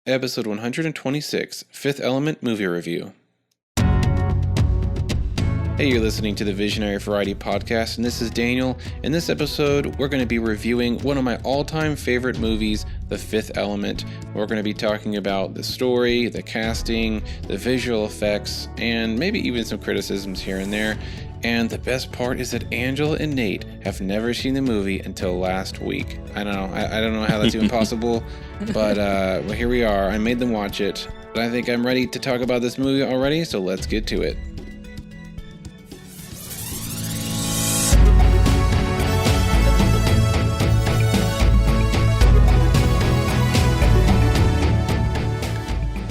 episode 126, Fifth Element Movie Review. Hey, you're listening to the Visionary Variety Podcast, and this is Daniel. In this episode, we're going to be reviewing one of my all-time favorite movies, The Fifth Element. We're going to be talking about the story, the casting, the visual effects, and maybe even some criticisms here and there. And the best part is that Angela and Nate have never seen the movie until last week. I don't know how that's even possible, but well, here we are. I made them watch it. But I think I'm ready to talk about this movie already, so let's get to it.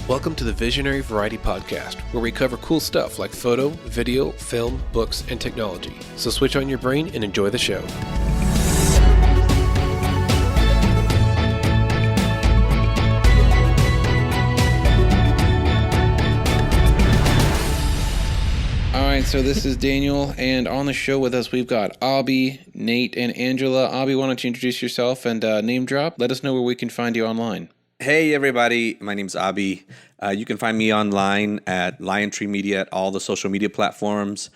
Welcome to the Visionary Variety Podcast, where we cover cool stuff like photo, video, film, books, and technology. So switch on your brain and enjoy the show. Alright, so this is Daniel, and on the show with us we've got Abi, Nate, and Angela. Abi, why don't you introduce yourself and name drop? Let us know where we can find you online. Hey everybody, my name's Abi. You can find me online at Lion Tree Media at all the social media platforms.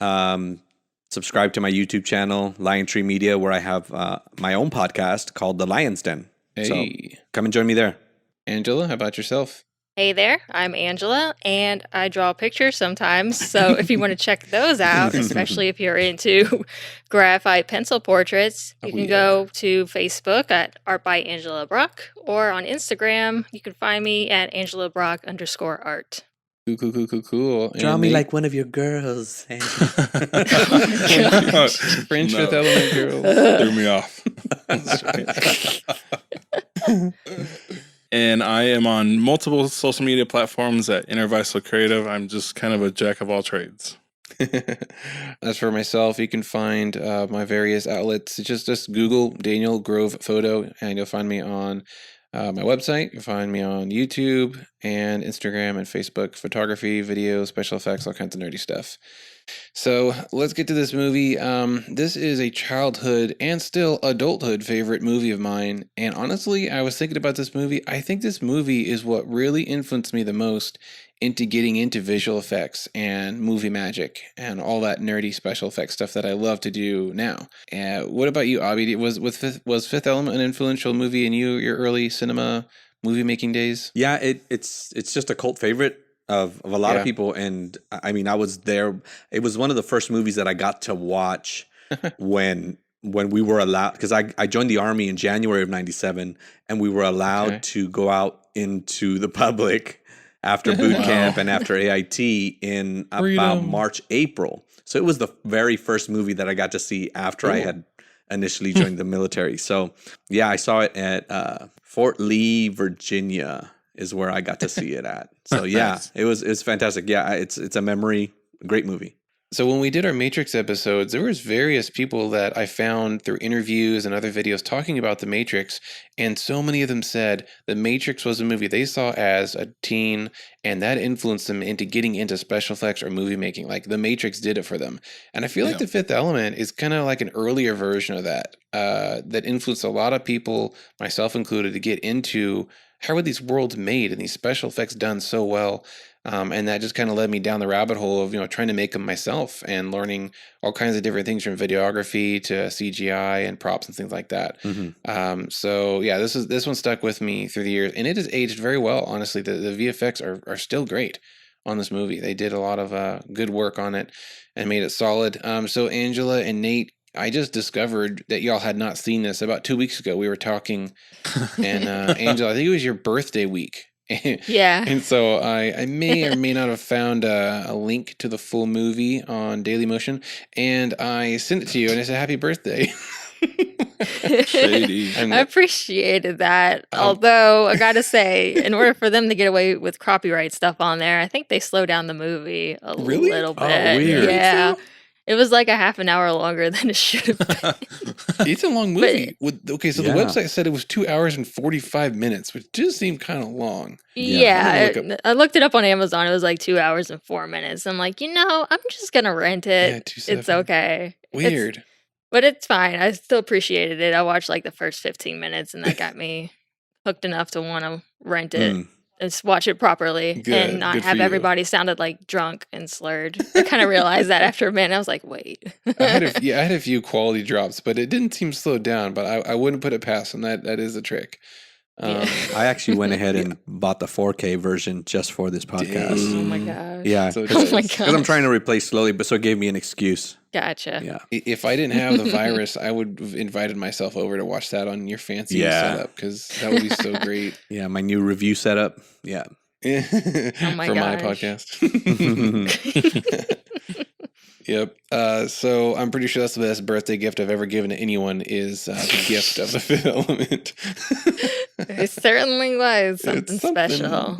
Subscribe to my YouTube channel, Lion Tree Media, where I have my own podcast called The Lion's Den. Hey. So come and join me there. Angela, how about yourself? Hey there, I'm Angela, and I draw pictures sometimes, so if you want to check those out, especially if you're into graphite pencil portraits, you can go to Facebook at Art by Angela Brock, or on Instagram, you can find me at AngelaBrock_art. Cool. Draw me like one of your girls. French Fifth Element girls. Threw me off. And I am on multiple social media platforms at Intervital Creative. I'm just kind of a jack of all trades. As for myself, you can find my various outlets. Just Google Daniel Grove Photo, and you'll find me on my website. You'll find me on YouTube and Instagram and Facebook, photography, video, special effects, all kinds of nerdy stuff. So let's get to this movie. This is a childhood and still adulthood favorite movie of mine. And honestly, I was thinking about this movie. I think this movie is what really influenced me the most into getting into visual effects and movie magic and all that nerdy special effects stuff that I love to do now. What about you, Abi? Was Fifth Element an influential movie in your early cinema movie making days? Yeah, it's just a cult favorite of a lot of people, and I mean, I was there. It was one of the first movies that I got to watch when we were allowed, because I joined the Army in January of '97, and we were allowed to go out into the public after boot camp and after AIT in about March, April. So it was the very first movie that I got to see after I had initially joined the military. So yeah, I saw it at Fort Lee, Virginia is where I got to see it at. So yeah, nice. It's fantastic. Yeah, it's a memory, great movie. So when we did our Matrix episodes, there was various people that I found through interviews and other videos talking about The Matrix, and so many of them said The Matrix was a movie they saw as a teen, and that influenced them into getting into special effects or movie making. Like The Matrix did it for them. And I feel like The Fifth Element is kind of like an earlier version of that, that influenced a lot of people, myself included, to get into how are these worlds made and these special effects done so well. And that just kind of led me down the rabbit hole of, trying to make them myself and learning all kinds of different things from videography to CGI and props and things like that. Mm-hmm. So yeah, this one stuck with me through the years, and it has aged very well. Honestly, the VFX are still great on this movie. They did a lot of good work on it and made it solid. So Angela and Nate, I just discovered that y'all had not seen this about 2 weeks ago. We were talking, and Angela, I think it was your birthday week. Yeah. And so I may or may not have found a link to the full movie on Dailymotion, and I sent it to you, and I said, "Happy birthday." Shady. I appreciated that. Although I gotta say, in order for them to get away with copyright stuff on there, I think they slowed down the movie a little bit. Oh, weird. Yeah. It was like a half an hour longer than it should have been. It's a long movie. The website said it was 2 hours and 45 minutes, which just seemed kind of long. Yeah, I looked it up on Amazon. It was like 2 hours and 4 minutes. I'm like, I'm just going to rent it. Yeah, it's okay. Weird. But it's fine. I still appreciated it. I watched like the first 15 minutes and that got me hooked enough to want to rent it and watch it properly and not Good have for you. everybody sounded like drunk and slurred. I kind of realized that after a minute. I was like, wait. I had a few quality drops, but it didn't seem slowed down. But I wouldn't put it past them. That is a trick. I actually went ahead and bought the 4K version just for this podcast. Oh my gosh. Yeah, So Oh my just- gosh. because I'm trying to replace slowly, but so it gave me an excuse. Gotcha. Yeah, If I didn't have the virus, I would have invited myself over to watch that on your fancy Yeah. setup because that would be so great. yeah, my new review setup. Yeah. For my my gosh. podcast. Yep. So I'm pretty sure that's the best birthday gift I've ever given to anyone is the gift of the Fifth Element. It certainly was something, It's something. special.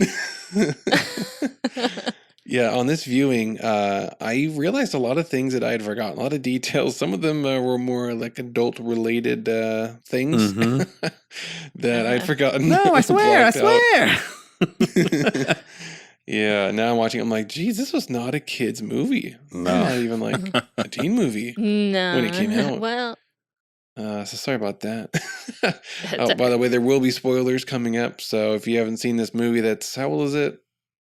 Yeah, on this viewing, I realized a lot of things that I had forgotten, a lot of details. Some of them were more like adult-related things that I'd forgotten. No, I swear, I blocked out. swear. Yeah, now I'm watching. I'm like, geez, this was not a kid's movie. No. Not even like a teen movie. No. When it came out. Well, So sorry about that. That's By the way, there will be spoilers coming up. So if you haven't seen this movie, that's how old is it?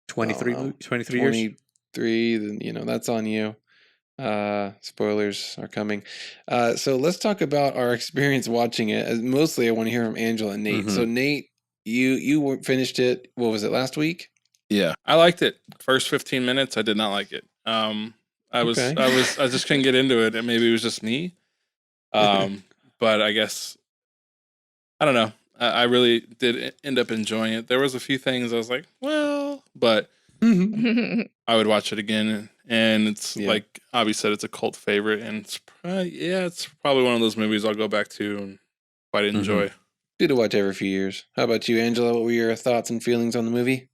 23 Oh, 23 years. 23. Then that's on you. Spoilers are coming. So let's talk about our experience watching it. Mostly, I want to hear from Angela and Nate. Mhm. So Nate, you finished it. What was it, last week? Yeah, I liked it. First 15 minutes, I did not like it. I Okay. just couldn't get into it, and maybe it was just me. But I guess I don't know. I really did end up enjoying it. There was a few things I was like, well, but I would watch it again, and it's Yeah. like Abi said, it's a cult favorite, and it's probably one of those movies I'll go back to and quite enjoy. Good to watch every few years. How about you, Angela? What were your thoughts and feelings on the movie?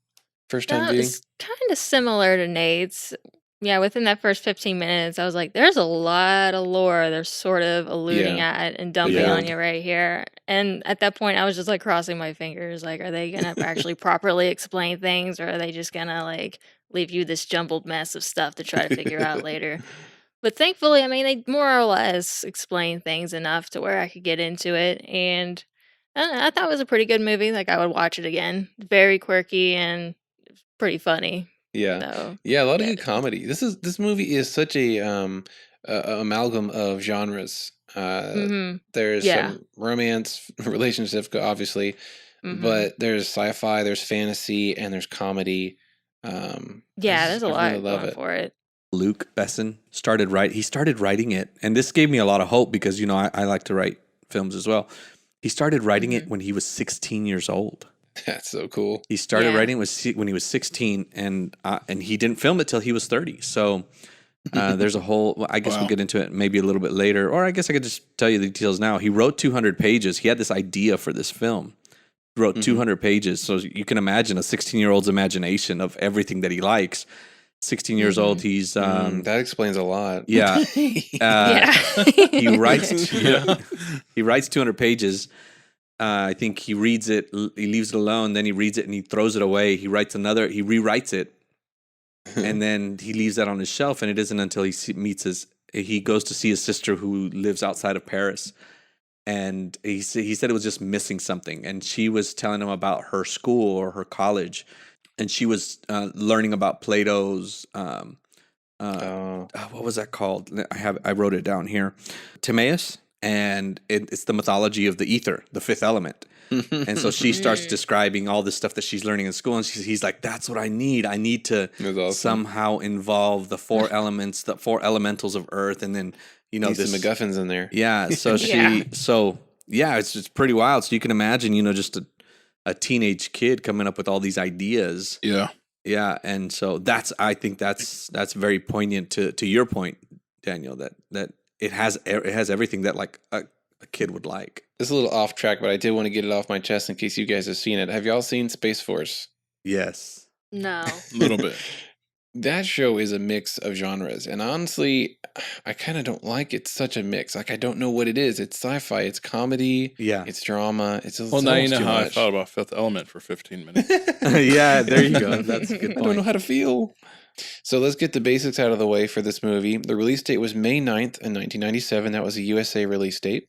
First time that viewing? was kind of similar to Nate's. Yeah, within that first 15 minutes, I was like, there's a lot of lore they're sort of alluding at and dumping Yeah. on you right here. And at that point, I was just like crossing my fingers. Like, are they going to actually properly explain things, or are they just going to like leave you this jumbled mess of stuff to try to figure out later? But thankfully, I mean, they more or less explained things enough to where I could get into it. And I don't know, I thought it was a pretty good movie. Like, I would watch it again. Very quirky and pretty funny. Yeah. So, Yeah, a lot of yeah. good comedy. This movie is such a amalgam of genres. There's Yeah. some romance, relationships, obviously, Mhm. but there's sci-fi, there's fantasy, and there's comedy. Yeah, there's a I lot really love going it. for it. Luke Besson started writing it, and this gave me a lot of hope because I like to write films as well. He started writing it when he was 16 years old. That's so cool. He started Yeah. writing when he was 16, and he didn't film it till he was 30. So there's a whole. Well, I guess Wow. we'll get into it maybe a little bit later, or I guess I could just tell you the details now. He wrote 200 pages. He had this idea for this film. He wrote 200 pages, so you can imagine a 16-year-old's imagination of everything that he likes. 16 years old. He's That explains a lot. yeah. Yeah. He writes. Yeah. He writes 200 pages. I think he reads it. He leaves it alone. Then he reads it and he throws it away. He writes another. He rewrites it, and then he leaves that on his shelf. And it isn't until he goes to see his sister who lives outside of Paris, and he said it was just missing something. And she was telling him about her school or her college, and she was learning about Plato's. What was that called? I wrote it down here. Timaeus. And it's the mythology of the ether, the fifth element. And so she starts describing all this stuff that she's learning in school, and he's like, "That's what I need. I need to That's awesome. somehow involve the four elements, the four elementals of Earth, and then Need this some MacGuffins in there. yeah." So it's pretty wild. So you can imagine, just a teenage kid coming up with all these ideas. Yeah. Yeah, and so I think that's very poignant to your point, Daniel. That it has everything that like a kid would like. It's a little off track, but I did want to get it off my chest in case you guys have seen it. Have y'all seen Space Force? Yes. No. A little bit. That show is a mix of genres, and honestly, I kind of don't like it's such a mix. Like I don't know what it is. It's sci-fi, it's comedy, Yeah. it's drama. It's Well, now you almost know too how I much. felt about Fifth Element for 15 minutes. Yeah, there you go. That's a good I don't know point. how to feel. So let's get the basics out of the way for this movie. The release date was May 9th in 1997. That was a USA release date.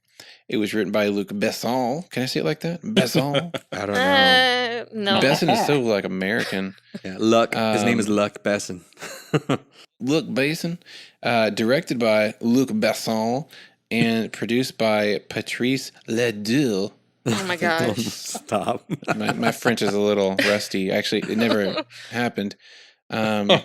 It was written by Luc Besson. Can I say it like that? Besson. I don't know. No. Besson is so like American. Yeah, Luck. His name is Luc Besson. Luc Besson, directed by Luc Besson, and produced by Patrice Ledoux. Oh my gosh. Stop. My French is a little rusty. Actually, it never happened. My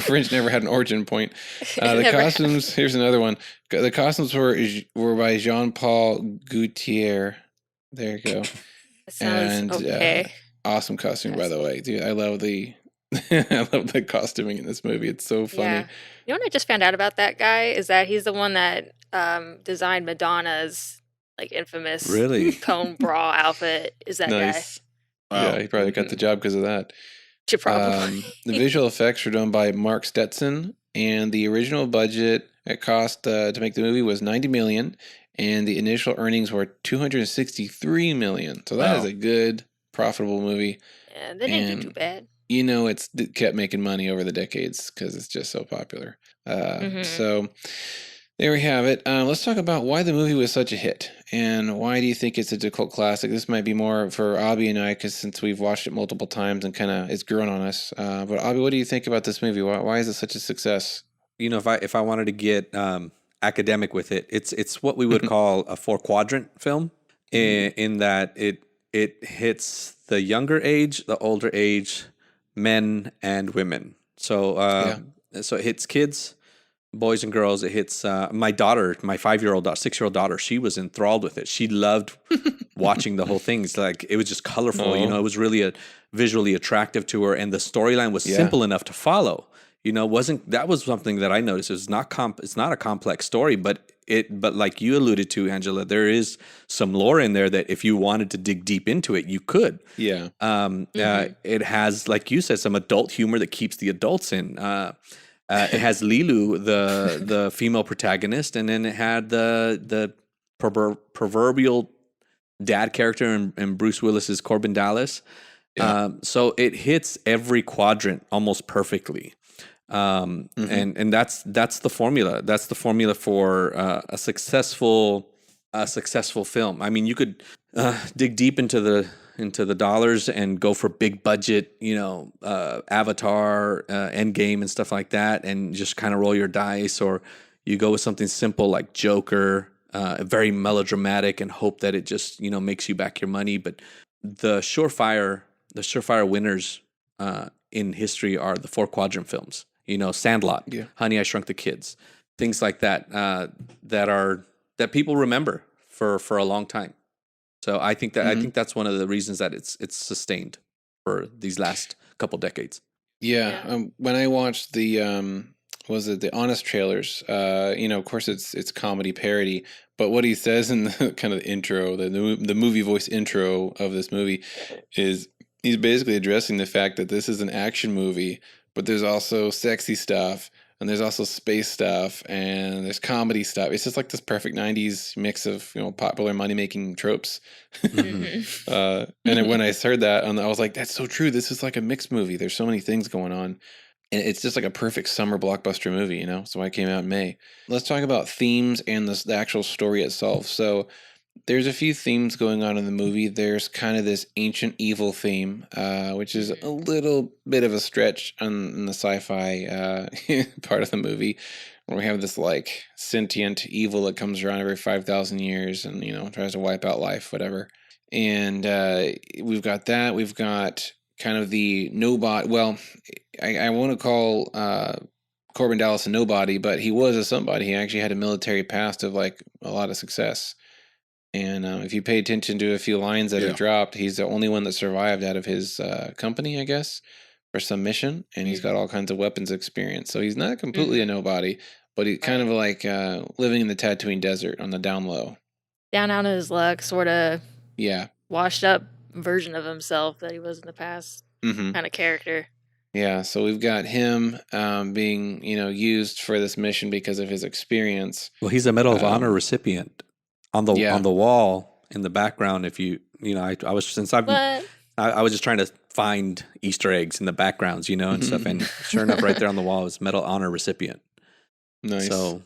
French never had an origin point. The costumes. Here's another one. The costumes were by Jean-Paul Gaultier. There you go. That sounds okay. Awesome costume, by the way, dude. I love the I love the costuming in this movie. It's so funny. Yeah. You know what I just found out about that guy is that he's the one that designed Madonna's like infamous Really? cone bra outfit. Is that Nice. guy? Yeah, he probably got the job because of that. Should probably. The visual effects were done by Mark Stetson, and the original budget at cost to make the movie was $90 million, and the initial earnings were $263 million. So that is a good, profitable movie. Yeah, they didn't do too bad. You know, it kept making money over the decades because it's just so popular. So there we have it. Let's talk about why the movie was such a hit, and why do you think it's a cult classic? This might be more for Abi and I, because since we've watched it multiple times and kind of it's grown on us. But Abi, what do you think about this movie? Why is it such a success? You know, if I wanted to get academic with it, it's what we would call a 4-quadrant film, in that it hits the younger age, the older age, men and women. So so it hits kids, boys and girls. It hits my daughter, my 5-year-old, 6-year-old daughter. She was enthralled with it. She loved watching the whole thing. It's like, it was just colorful. You know, it was really visually attractive to her, and the storyline was simple enough to follow. You know, that was something that I noticed. It's not a complex story, but like you alluded to, Angela, there is some lore in there that if you wanted to dig deep into it, you could. Yeah. It has, like you said, some adult humor that keeps the adults in. It has Lilu, the female protagonist, and then it had the proverbial dad character in Bruce Willis's Corbin Dallas. Yeah. So it hits every quadrant almost perfectly. And that's the formula. That's the formula for a successful film. I mean, you could dig deep into the dollars and go for big budget, you know, Avatar, Endgame, and stuff like that, and just kind of roll your dice, or you go with something simple like Joker, very melodramatic, and hope that it just, you know, makes you back your money. But the surefire winners in history are the 4-quadrant films. You know, Sandlot, Honey, I Shrunk the Kids, things like that, that people remember for a long time. So I think that's one of the reasons that it's sustained for these last couple decades. Yeah. When I watched the Honest trailers, you know, of course it's comedy parody, but what he says in the kind of intro, the movie voice intro of this movie, is he's basically addressing the fact that this is an action movie, but there's also sexy stuff, and there's also space stuff, and there's comedy stuff. It's just like this perfect 90s mix of, you know, popular money-making tropes. And when I heard that, I was like, that's so true. This is like a mixed movie. There's so many things going on. And it's just like a perfect summer blockbuster movie, you know? So I came out in May. Let's talk about themes and the actual story itself. So there's a few themes going on in the movie. There's kind of this ancient evil theme, which is a little bit of a stretch in the sci-fi part of the movie, where we have this like sentient evil that comes around every 5,000 years and, you know, tries to wipe out life, whatever. And we've got that. We've got kind of the nobody. Well, I want to call Corbin Dallas a nobody, but he was a somebody. He actually had a military past of like a lot of success. And if you pay attention to a few lines that are dropped, he's the only one that survived out of his company, I guess, for some mission. And he's got all kinds of weapons experience. So he's not completely a nobody, but he's kind of like living in the Tatooine desert on the down low. Down on his luck, sort of Yeah. washed up version of himself that he was in the past kind of character. Yeah, so we've got him being, you know, used for this mission because of his experience. Well, he's a Medal of Honor recipient. On the wall in the background, if you know, I was just trying to find Easter eggs in the backgrounds, you know, and stuff, and sure enough, right there on the wall is Medal of Honor recipient. Nice. So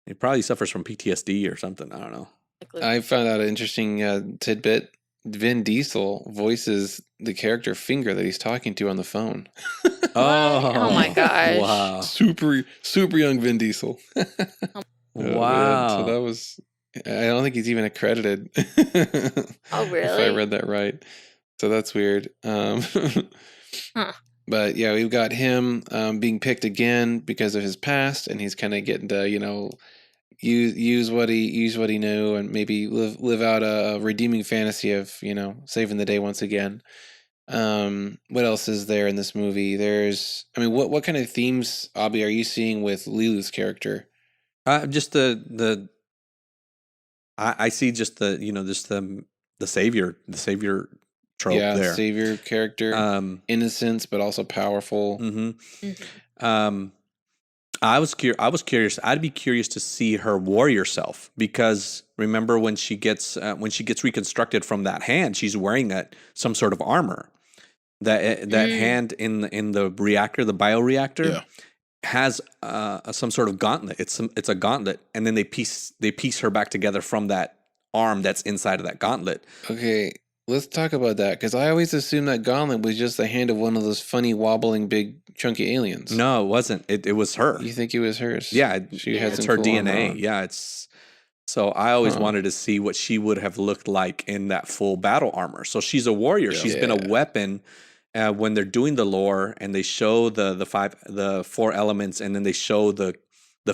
He probably suffers from PTSD or something. I don't know. I found out an interesting tidbit. Vin Diesel voices the character Finger that he's talking to on the phone. Oh my gosh. Wow. Super young Vin Diesel. Wow. So that was, I don't think he's even accredited. Oh, really? If I read that right. So that's weird. Huh. But yeah, we've got him being picked again because of his past, and he's kind of getting to, use what he knew, and maybe live out a redeeming fantasy of, saving the day once again. What else is there in this movie? What kind of themes, Abi, are you seeing with Lilu's character? Just I see just the savior trope there. Savior character, innocence but also powerful. I was curious. I'd be curious to see her warrior self, because remember when she gets reconstructed from that hand, she's wearing some sort of armor. That hand in the reactor, the bioreactor, has some sort of gauntlet. It's a gauntlet, and then they piece her back together from that arm that's inside of that gauntlet. Okay, let's talk about that, because I always assumed that gauntlet was just the hand of one of those funny wobbling big chunky aliens. No, it wasn't. It was her. You think it was hers? Yeah, she had it's some her cool DNA. armor. Yeah, it's. So I always wanted to see what she would have looked like in that full battle armor. So she's a warrior. Yeah. She's been a weapon. When they're doing the lore and they show the four elements, and then they show the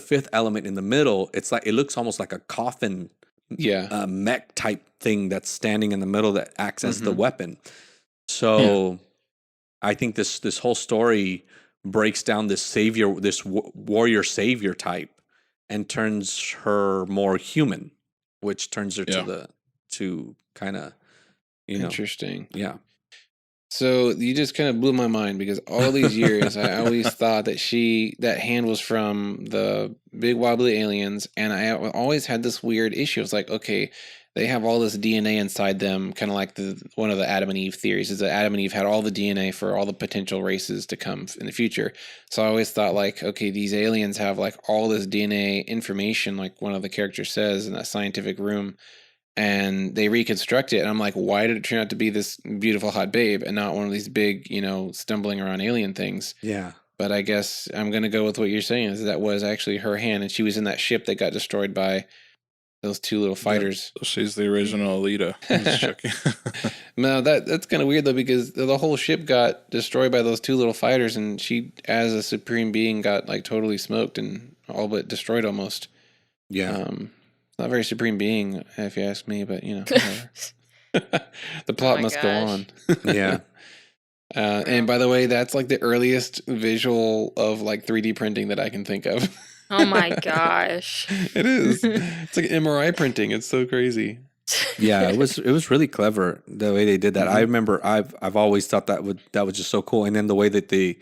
fifth element in the middle, it looks almost like a coffin, mech type thing that's standing in the middle that acts as the weapon. So I think this whole story breaks down this warrior savior type and turns her more human, which turns her to kind of interesting. Yeah. So you just kind of blew my mind, because all these years I always thought that hand was from the big wobbly aliens, and I always had this weird issue. It's like, okay, they have all this DNA inside them, kind of like one of the Adam and Eve theories is that Adam and Eve had all the DNA for all the potential races to come in the future. So I always thought, like, okay, these aliens have like all this DNA information, like one of the characters says in that scientific room. And they reconstruct it, and I'm like, why did it turn out to be this beautiful hot babe and not one of these big, stumbling around alien things? Yeah. But I guess I'm gonna go with what you're saying, is that was actually her hand, and she was in that ship that got destroyed by those two little fighters. She's the original Alita. Just checking. No, that's kind of weird though, because the whole ship got destroyed by those two little fighters, and she, as a supreme being, got like totally smoked and all but destroyed almost. Yeah. Not very supreme being, if you ask me, but whatever. The plot must go on. Yeah. And by the way, that's like the earliest visual of like 3D printing that I can think of. Oh my gosh. It is. It's like MRI printing. It's so crazy. Yeah, it was really clever the way they did that. I remember I've always thought that was just so cool, and then the way that they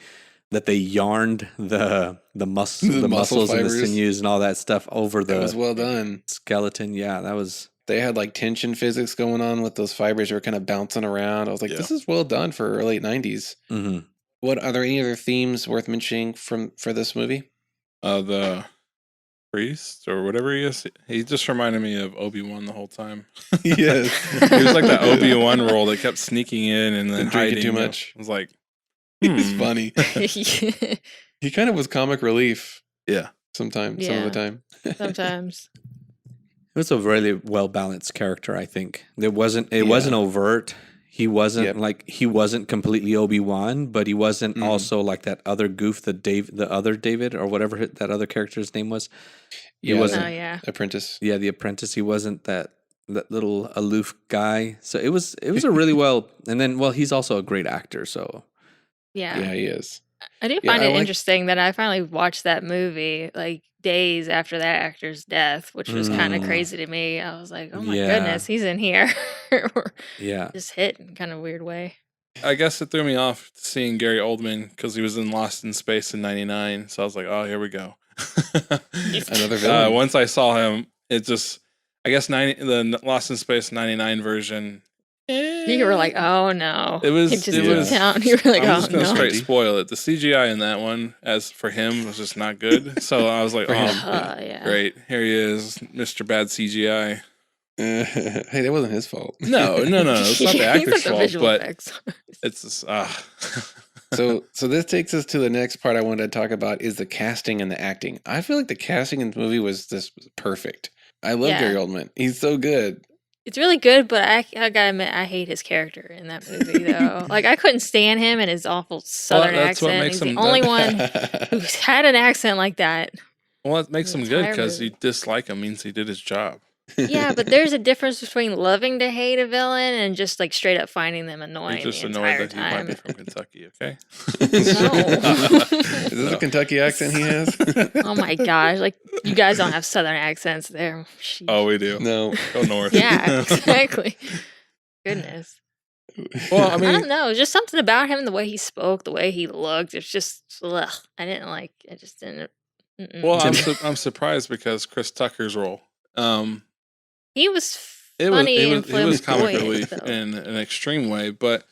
yarned the muscles and the sinews and all that stuff over that was well done. Skeleton. Yeah, that was. They had like tension physics going on with those fibers were kind of bouncing around. I was like, this is well done for late 90s. Mm-hmm. What are there any other themes worth mentioning for this movie? The priest or whatever he is. He just reminded me of Obi-Wan the whole time. Yes. He was like that Obi-Wan role that kept sneaking in and then drinking too much. I was like, He's funny. He kind of was comic relief. Yeah. Sometimes, some of the time. Sometimes. It was a really well balanced character, I think. It wasn't overt. He wasn't he wasn't completely Obi-Wan, but he wasn't also like that other goof, the other David or whatever that other character's name was. He wasn't Apprentice. Yeah, the apprentice. He wasn't that little aloof guy. So it was a really well, and then he's also a great actor, so Yeah, he is. I do find it interesting that I finally watched that movie like days after that actor's death, which was kind of crazy to me. I was like, oh my goodness, he's in here. Yeah. Just hit in kind of weird way. I guess it threw me off seeing Gary Oldman because he was in Lost in Space in '99. So I was like, oh, here we go. Another villain. Once I saw him, it just, I guess the Lost in Space '99 version, You were like, oh no. It was. It just It looked was. down. You were like, I'm oh just gonna no. straight spoil it. The CGI in that one, as for him, was just not good. So I was like, For him, Yeah. great, here he is, Mr. Bad CGI. Hey, that wasn't his fault. No, it's not the actor's fault, visual but effects. it's just, So this takes us to the next part I wanted to talk about is the casting and the acting. I feel like the casting in the movie was just perfect. I love Yeah. Gary Oldman. He's so good. It's really good, but I gotta admit, I hate his character in that movie, though. Like, I couldn't stand him and his awful Southern that's what accent. makes He's him- the only one who's had an accent like that. well, it makes him good because Entire you dislike him means he did his job. Yeah, but there's a difference between loving to hate a villain and just like straight up finding them annoying He's just the annoyed entire that he might be time. from Kentucky. Okay. Is this a Kentucky accent he has? Oh my gosh! Like, you guys don't have Southern accents there. Sheesh. Oh, we do. No. Go north. Yeah, exactly. Goodness. Well, I I mean, don't know. Just something about him, the way he spoke, the way he looked. It's just, ugh. I didn't like. I just didn't. Mm-mm. well, I'm surprised because Chris Tucker's role. He was It was funny and it was comic flamboyant, relief though. in an extreme way, but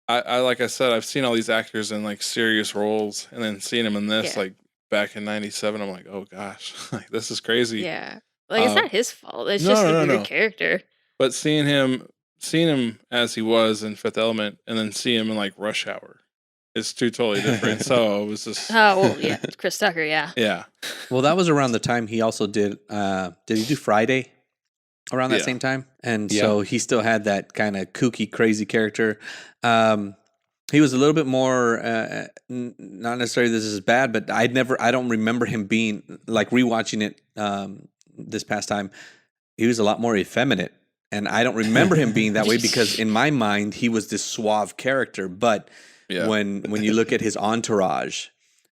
I like I said, I've seen all these actors in like serious roles, and then seeing him in this Yeah. like back in '97, I'm like, oh gosh, like this is crazy. Yeah, like it's Uh, not his fault. It's no, just no, a no, weird no. character. But seeing him as he was in Fifth Element, and then see him in like Rush Hour, it's two totally different. So it was just Oh well, yeah, Chris Tucker. Yeah, yeah. Well, that was around the time he also did he do Friday around that Yeah. same time? And Yeah. so he still had that kind of kooky, crazy character. He was a little bit more, not necessarily this is bad, but I don't remember him being, like rewatching it this past time, he was a lot more effeminate. And I don't remember him being that way because in my mind, he was this suave character. But Yeah. when you look at his entourage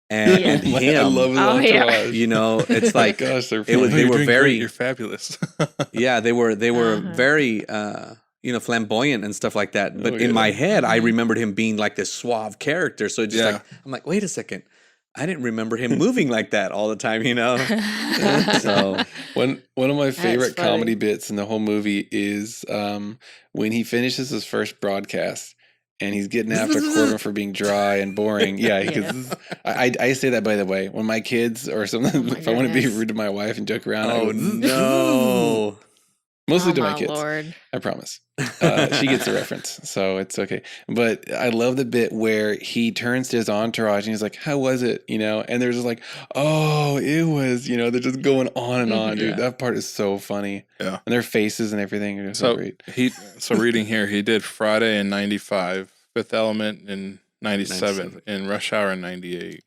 and, Yeah. and him, I love his Oh, yeah. entourage. you know, it's like, Gosh, they're it was- funny. they were doing very- great, you're fabulous. yeah, they were Uh-huh. very flamboyant and stuff like that. But Oh, in yeah. my head, I Mhm. remember him being like this suave character. So it's just Yeah. like I'm like, wait a second, I didn't remember him moving like that all the time. You know, so One of my favorite funny. comedy bits in the whole movie is when he finishes his first broadcast and he's getting after Corbin for being dry and boring. Yeah, Yeah. because I say that, by the way, when my kids or something, my if I want to be goodness. rude to my wife and joke around, I oh go, no, mostly Oh to my my kids. lord! I promise. She gets the reference, so it's okay. But I love the bit where he turns to his entourage and he's like, "How was it?" You know, and they're just like, "Oh, it was." You know, they're just going on and on, dude. Yeah. That part is so funny. Yeah. And their faces and everything are so So great. so reading here, he did Friday in '95, Fifth Element in '97, 97. and Rush Hour in '98.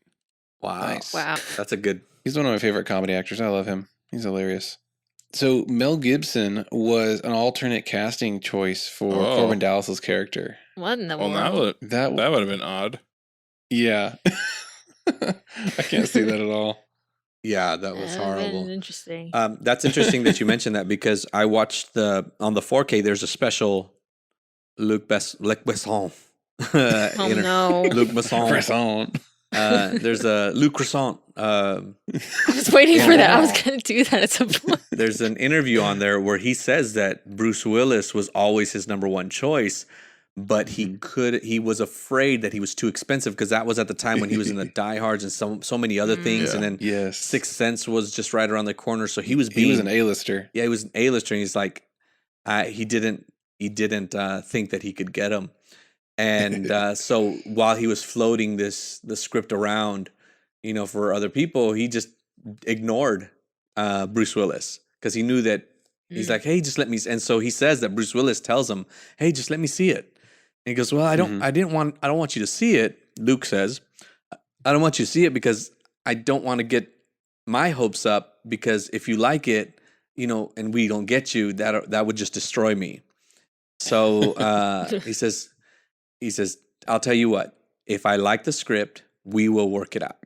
wow, Nice. Wow. that's a good. He's one of my favorite comedy actors. I love him. He's hilarious. So Mel Gibson was an alternate casting choice for Oh. Corbin Dallas's character. What in the Well, world? That that would have been odd. yeah. I can't see that at all. Yeah, that was That would've been horrible. Interesting. That's interesting that you mentioned that because I watched on the 4K. There's a special Luc Besson. Oh no! Luc Besson. Croissant. There's a Luc Croissant. I was waiting for that. I was gonna do that at some point. There's an interview on there where he says that Bruce Willis was always his number one choice, but he was afraid that he was too expensive because that was at the time when he was in the Die Hards and so many other things, and then Yes. Sixth Sense was just right around the corner. So he was He was an A-lister. he was an A-lister, and he's like, he didn't think that he could get him, and so while he was floating the script around, you know, for other people, he just ignored Bruce Willis because he knew that he's like, hey, just let me. And so he says that Bruce Willis tells him, hey, just let me see it. And he goes, well, I don't want you to see it. Luke says, I don't want you to see it because I don't want to get my hopes up because if you like it, you know, and we don't get you, that would just destroy me. So he says, I'll tell you what, if I like the script, we will work it out.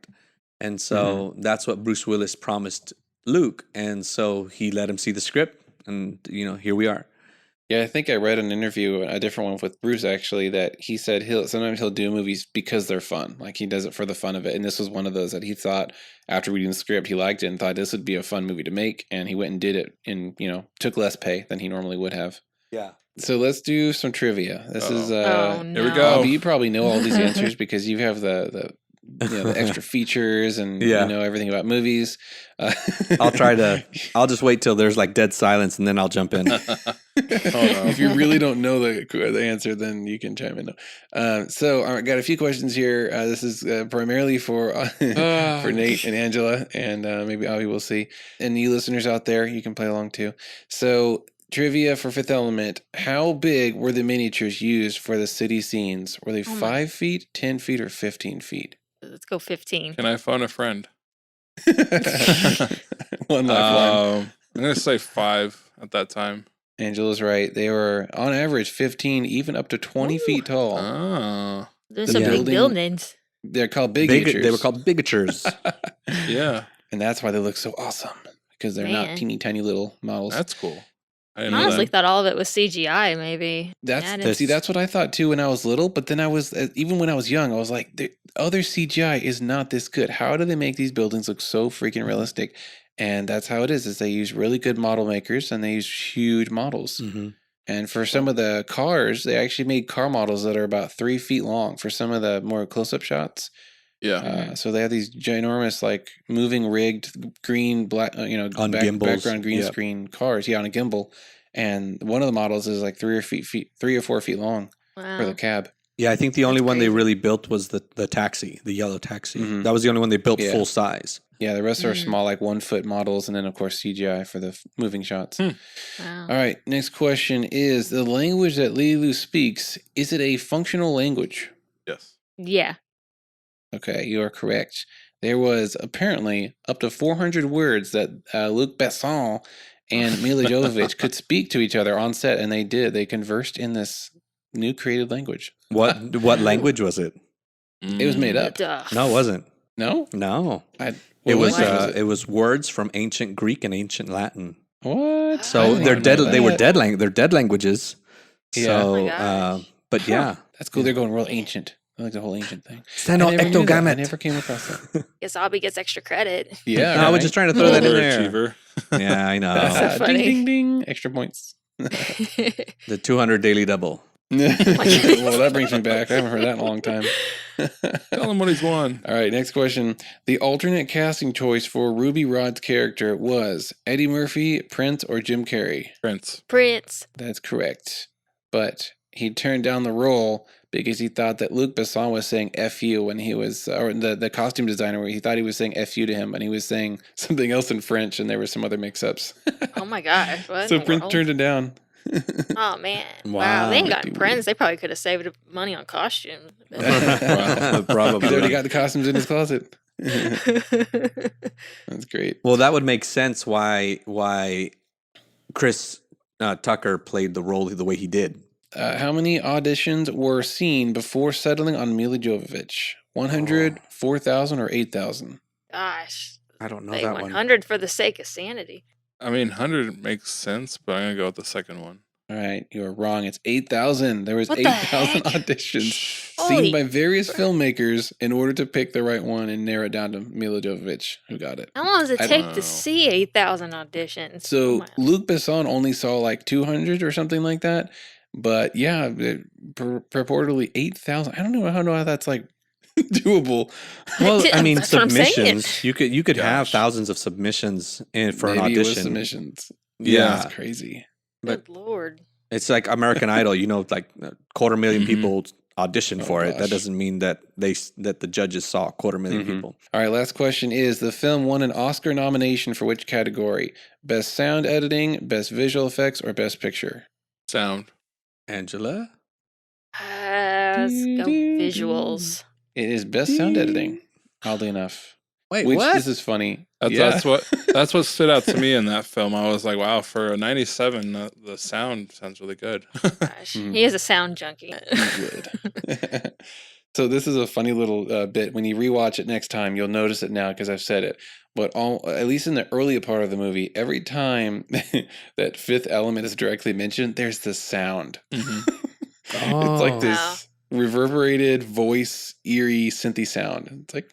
And so that's what Bruce Willis promised Luke. And so he let him see the script, and, you know, here we are. Yeah, I think I read an interview, a different one with Bruce actually, that he said sometimes he'll do movies because they're fun. Like he does it for the fun of it. And this was one of those that he thought after reading the script, he liked it and thought this would be a fun movie to make. And he went and did it and, you know, took less pay than he normally would have. Yeah. So let's do some trivia. This is Oh no! Here we go. Bobby, you probably know all these answers because you have the the extra features and you know everything about movies. I'll just wait till there's like dead silence and then I'll jump in. If you really don't know the answer, then you can chime in. So I got a few questions here. This is primarily for for Nate and Angela, and maybe Avi will see. And you listeners out there, you can play along too. So trivia for Fifth Element: how big were the miniatures used for the city scenes? Were they 5 feet, 10 feet, or 15 feet? Let's go 15. Can I phone a friend? One lifeline. I'm gonna say 5 at that time. Angela's right. They were on average 15, even up to 20 feet tall. Oh, There's some big buildings. They're called bigatures. They were called bigatures. yeah. And that's why they look so awesome, because they're not teeny tiny little models. That's cool. I honestly thought all of it was CGI. Maybe that's what I thought too when I was little. But then I was even when I was young, I was like, other CGI is not this good. How do they make these buildings look so freaking realistic? And that's how it is they use really good model makers and they use huge models. Mm-hmm. And for some of the cars, they actually made car models that are about 3 feet long for some of the more close-up shots. Yeah. So they have these ginormous, like moving rigged green, black, on background green screen cars. Yeah, on a gimbal. And one of the models is like 3 or 4 feet long for the cab. Yeah, I think the only one they really built was the taxi, the yellow taxi. Mm-hmm. That was the only one they built full size. Yeah, the rest are small, like 1 foot models, and then of course CGI for the moving shots. Wow. All right, next question is: the language that Lilu speaks, is it a functional language? Yes. Yeah. Okay, you are correct. There was apparently up to 400 words that Luc Besson and Mila Jovovich could speak to each other on set, and they did. They conversed in this new created language. What language was it? It was made up. No, it wasn't. No? It was words from ancient Greek and ancient Latin. What? So they're dead. They were dead. They're dead languages. Yeah. So, but yeah, that's cool. They're going real ancient. I like the whole ancient thing. I never came across that. Guess Abby gets extra credit. Yeah, I was just trying to throw that in there. Achiever. Yeah, I know. That's so funny. Ding, ding, ding. Extra points. The 200 daily double. Well, that brings me back. I haven't heard that in a long time. Tell him what he's won. All right, next question. The alternate casting choice for Ruby Rod's character was Eddie Murphy, Prince, or Jim Carrey? Prince. That's correct. But he turned down the role because he thought that Luc Besson was saying F you when he was, or the costume designer, where he thought he was saying F you to him, and he was saying something else in French, and there were some other mix-ups. Oh my gosh. What so Prince turned it down. Oh man! Wow, they ain't got Prince. They probably could have saved money on costumes. Probably. He's already got the costumes in his closet. That's great. Well, that would make sense why Chris Tucker played the role the way he did. How many auditions were seen before settling on Mila Jovovich? 100, 4,000, or 8,000? Gosh, I don't know that 100 one. 100 for the sake of sanity. I mean, 100 makes sense, but I'm going to go with the second one. All right, you're wrong. It's 8,000. There was 8,000 auditions seen by various filmmakers in order to pick the right one and narrow it down to Mila Jovovich, who got it. How long does it take to see 8,000 auditions? So Luc Besson only saw like 200 or something like that. But yeah, purportedly 8,000. I don't know how that's like doable. Well, I mean, submissions. You could have thousands of submissions for an audition. It was submissions. Yeah, it's crazy. Good Lord. It's like American Idol. Like 250,000 people auditioned for it. That doesn't mean that the judges saw 250,000 people. All right, last question is: the film won an Oscar nomination for which category? Best sound editing, best visual effects, or best picture? Sound. Angela? Let's go visuals. It is best sound editing, oddly enough. Wait, what? This is funny. That's what stood out to me in that film. I was like, wow, for a 97, the sound sounds really good. Gosh, he is a sound junkie. Good. So this is a funny little bit. When you rewatch it next time, you'll notice it now because I've said it. But at least in the early part of the movie, every time that Fifth Element is directly mentioned, there's this sound. It's like this reverberated voice, eerie, synthy sound. It's like,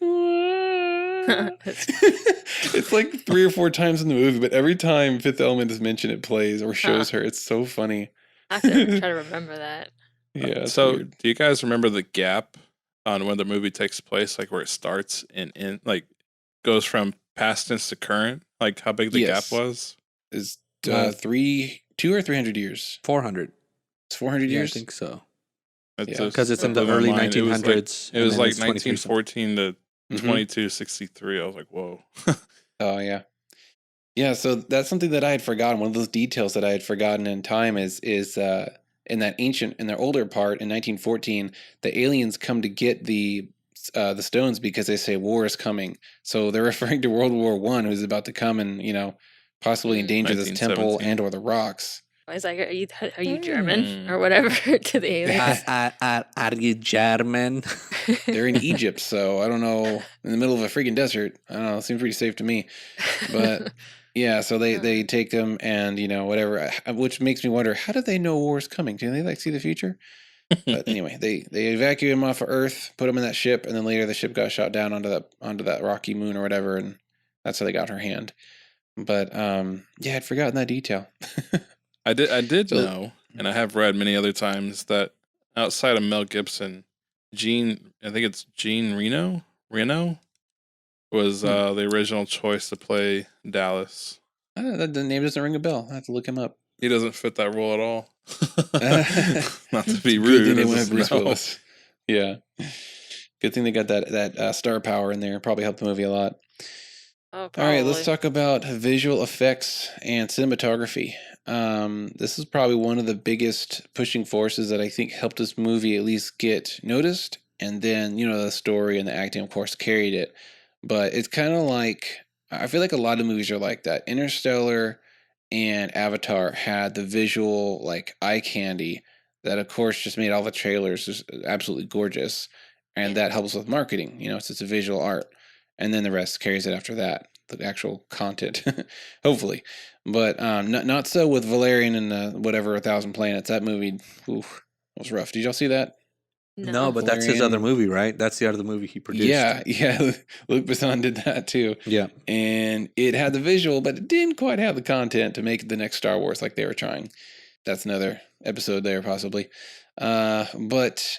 it's like 3 or 4 times in the movie, but every time Fifth Element is mentioned, it plays or shows her. It's so funny. I have to try to remember that. Yeah. It's So, weird. do you guys remember the gap on when the movie takes place, like where it starts and like goes from past tense to current, like how big the gap Yes. was? Is 2 or 300 years? 400. It's 400 Yeah, I years. think so. It Yeah. just 'Cause it's in the blew my early mind. 1900s, It and was then like it's 23 something. 1914 to Mhm. 2263. I was like, whoa. Oh yeah. Yeah, so that's something that I had forgotten. One of those details that I had forgotten in time is in their older part in 1914, the aliens come to get the stones because they say war is coming. So they're referring to World War I, who's about to come and possibly endanger this temple 1917. and or the rocks. I was like, are you German or whatever to the aliens? Are you German? They're in Egypt, so I don't know, in the middle of a freaking desert. I don't know. It seems pretty safe to me. But yeah, so they take them and whatever, which makes me wonder, how do they know war's coming? Do they see the future? But anyway, they evacuate him off of Earth, put him in that ship, and then later the ship got shot down onto that rocky moon or whatever, and that's how they got her hand. But yeah, I'd forgotten that detail. I did So- know, and I have read many other times that outside of Mel Gibson, I think it's Gene Reno was the original choice to play Dallas. The name doesn't ring a bell. I have to look him up. He doesn't fit that role at all. Not to be Good rude. thing they I went just with Bruce know. Willis. Yeah. Good thing they got that star power in there. Probably helped the movie a lot. Oh, All right, let's probably. talk about visual effects and cinematography. This is probably one of the biggest pushing forces that I think helped this movie at least get noticed. And then, the story and the acting, of course, carried it. But it's kind of like, I feel like a lot of movies are like that. Interstellar and Avatar had the visual, like, eye candy that, of course, just made all the trailers just absolutely gorgeous. And that helps with marketing. It's just a visual art. And then the rest carries it after that, the actual content, hopefully. But not so with Valerian and whatever 1,000 Planets. That movie was rough. Did y'all see that? No, but that's his other Valerian. movie, right? That's the other movie he produced. Yeah. Luc Besson did that too. Yeah. And it had the visual, but it didn't quite have the content to make it the next Star Wars like they were trying. That's another episode there, possibly. But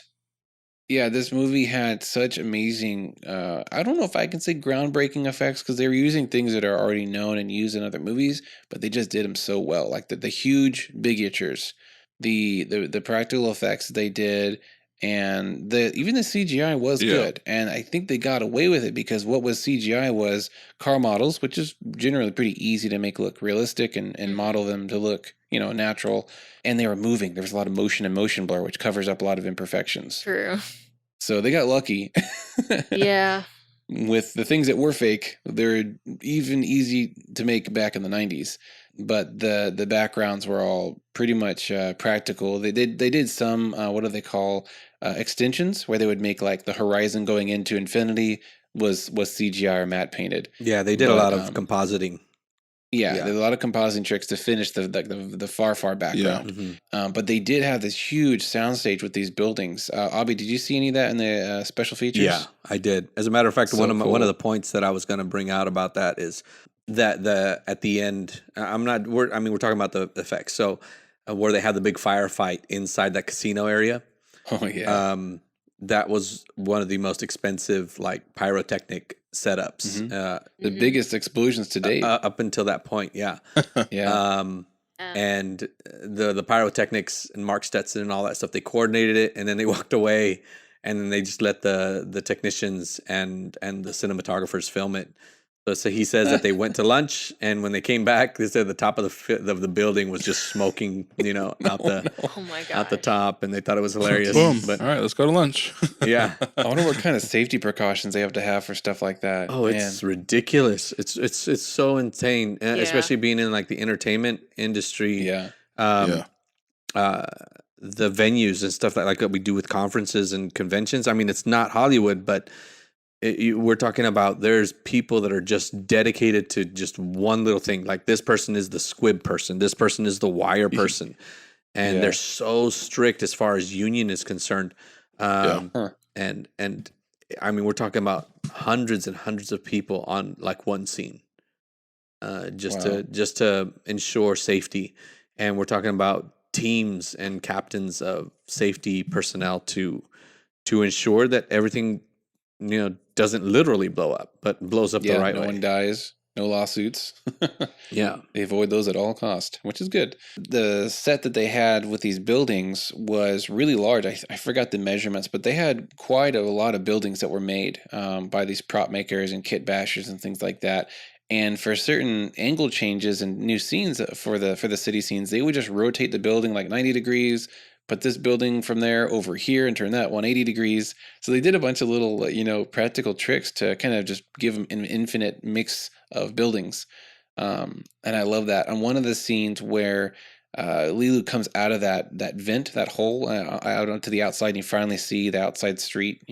yeah, this movie had such amazing, I don't know if I can say groundbreaking effects because they were using things that are already known and used in other movies, but they just did them so well. Like the huge big itchers, the practical effects they did, and even the CGI was good. And I think they got away with it because what was CGI was car models, which is generally pretty easy to make look realistic and model them to look, natural. And they were moving. There was a lot of motion and motion blur, which covers up a lot of imperfections. True. So they got lucky. Yeah. With the things that were fake, they're even easy to make back in the 90s. But the backgrounds were all pretty much practical. They did some what do they call extensions, where they would make like the horizon going into infinity was CGI or matte painted. Yeah, they did a lot of compositing. Yeah, there's a lot of compositing tricks to finish the far background. Yeah. But they did have this huge soundstage with these buildings. Abi, did you see any of that in the special features? Yeah, I did. As a matter of fact, So one of cool. the points that I was going to bring out about that is that at the end, we're talking about the effects. So where they had the big firefight inside that casino area. Oh yeah. That was one of the most expensive like pyrotechnic setups. The biggest explosions to date. Up until that point, yeah. Yeah. And the pyrotechnics and Mark Stetson and all that stuff, they coordinated it, and then they walked away, and then they just let the technicians and the cinematographers film it. So he says that they went to lunch, and when they came back, they said the top of the building was just smoking, out Oh my god. out the top, and they thought it was hilarious. Boom. But All right, let's go to lunch. yeah. I wonder what kind of safety precautions they have to have for stuff like that. Oh, it's ridiculous. It's so insane, especially being in like the entertainment industry. Yeah. The venues and stuff like what we do with conferences and conventions. I mean, it's not Hollywood, but we're talking about there's people that are just dedicated to just one little thing. Like this person is the squib person. This person is the wire person. And they're so strict as far as union is concerned. And I mean, we're talking about hundreds and hundreds of people on like one scene, just to ensure safety. And we're talking about teams and captains of safety personnel to ensure that everything, doesn't literally blow up, but blows up the right no way. one dies, no lawsuits. Yeah. They avoid those at all cost, which is good. The set that they had with these buildings was really large. I forgot the measurements, but they had quite a lot of buildings that were made by these prop makers and kit bashers and things like that. And for certain angle changes and new scenes for the city scenes, they would just rotate the building like 90 degrees, put this building from there over here and turn that 180 degrees. So they did a bunch of little, practical tricks to kind of just give them an infinite mix of buildings. And I love that. On one of the scenes where Lilu comes out of that vent, that hole, out onto the outside, and you finally see the outside street,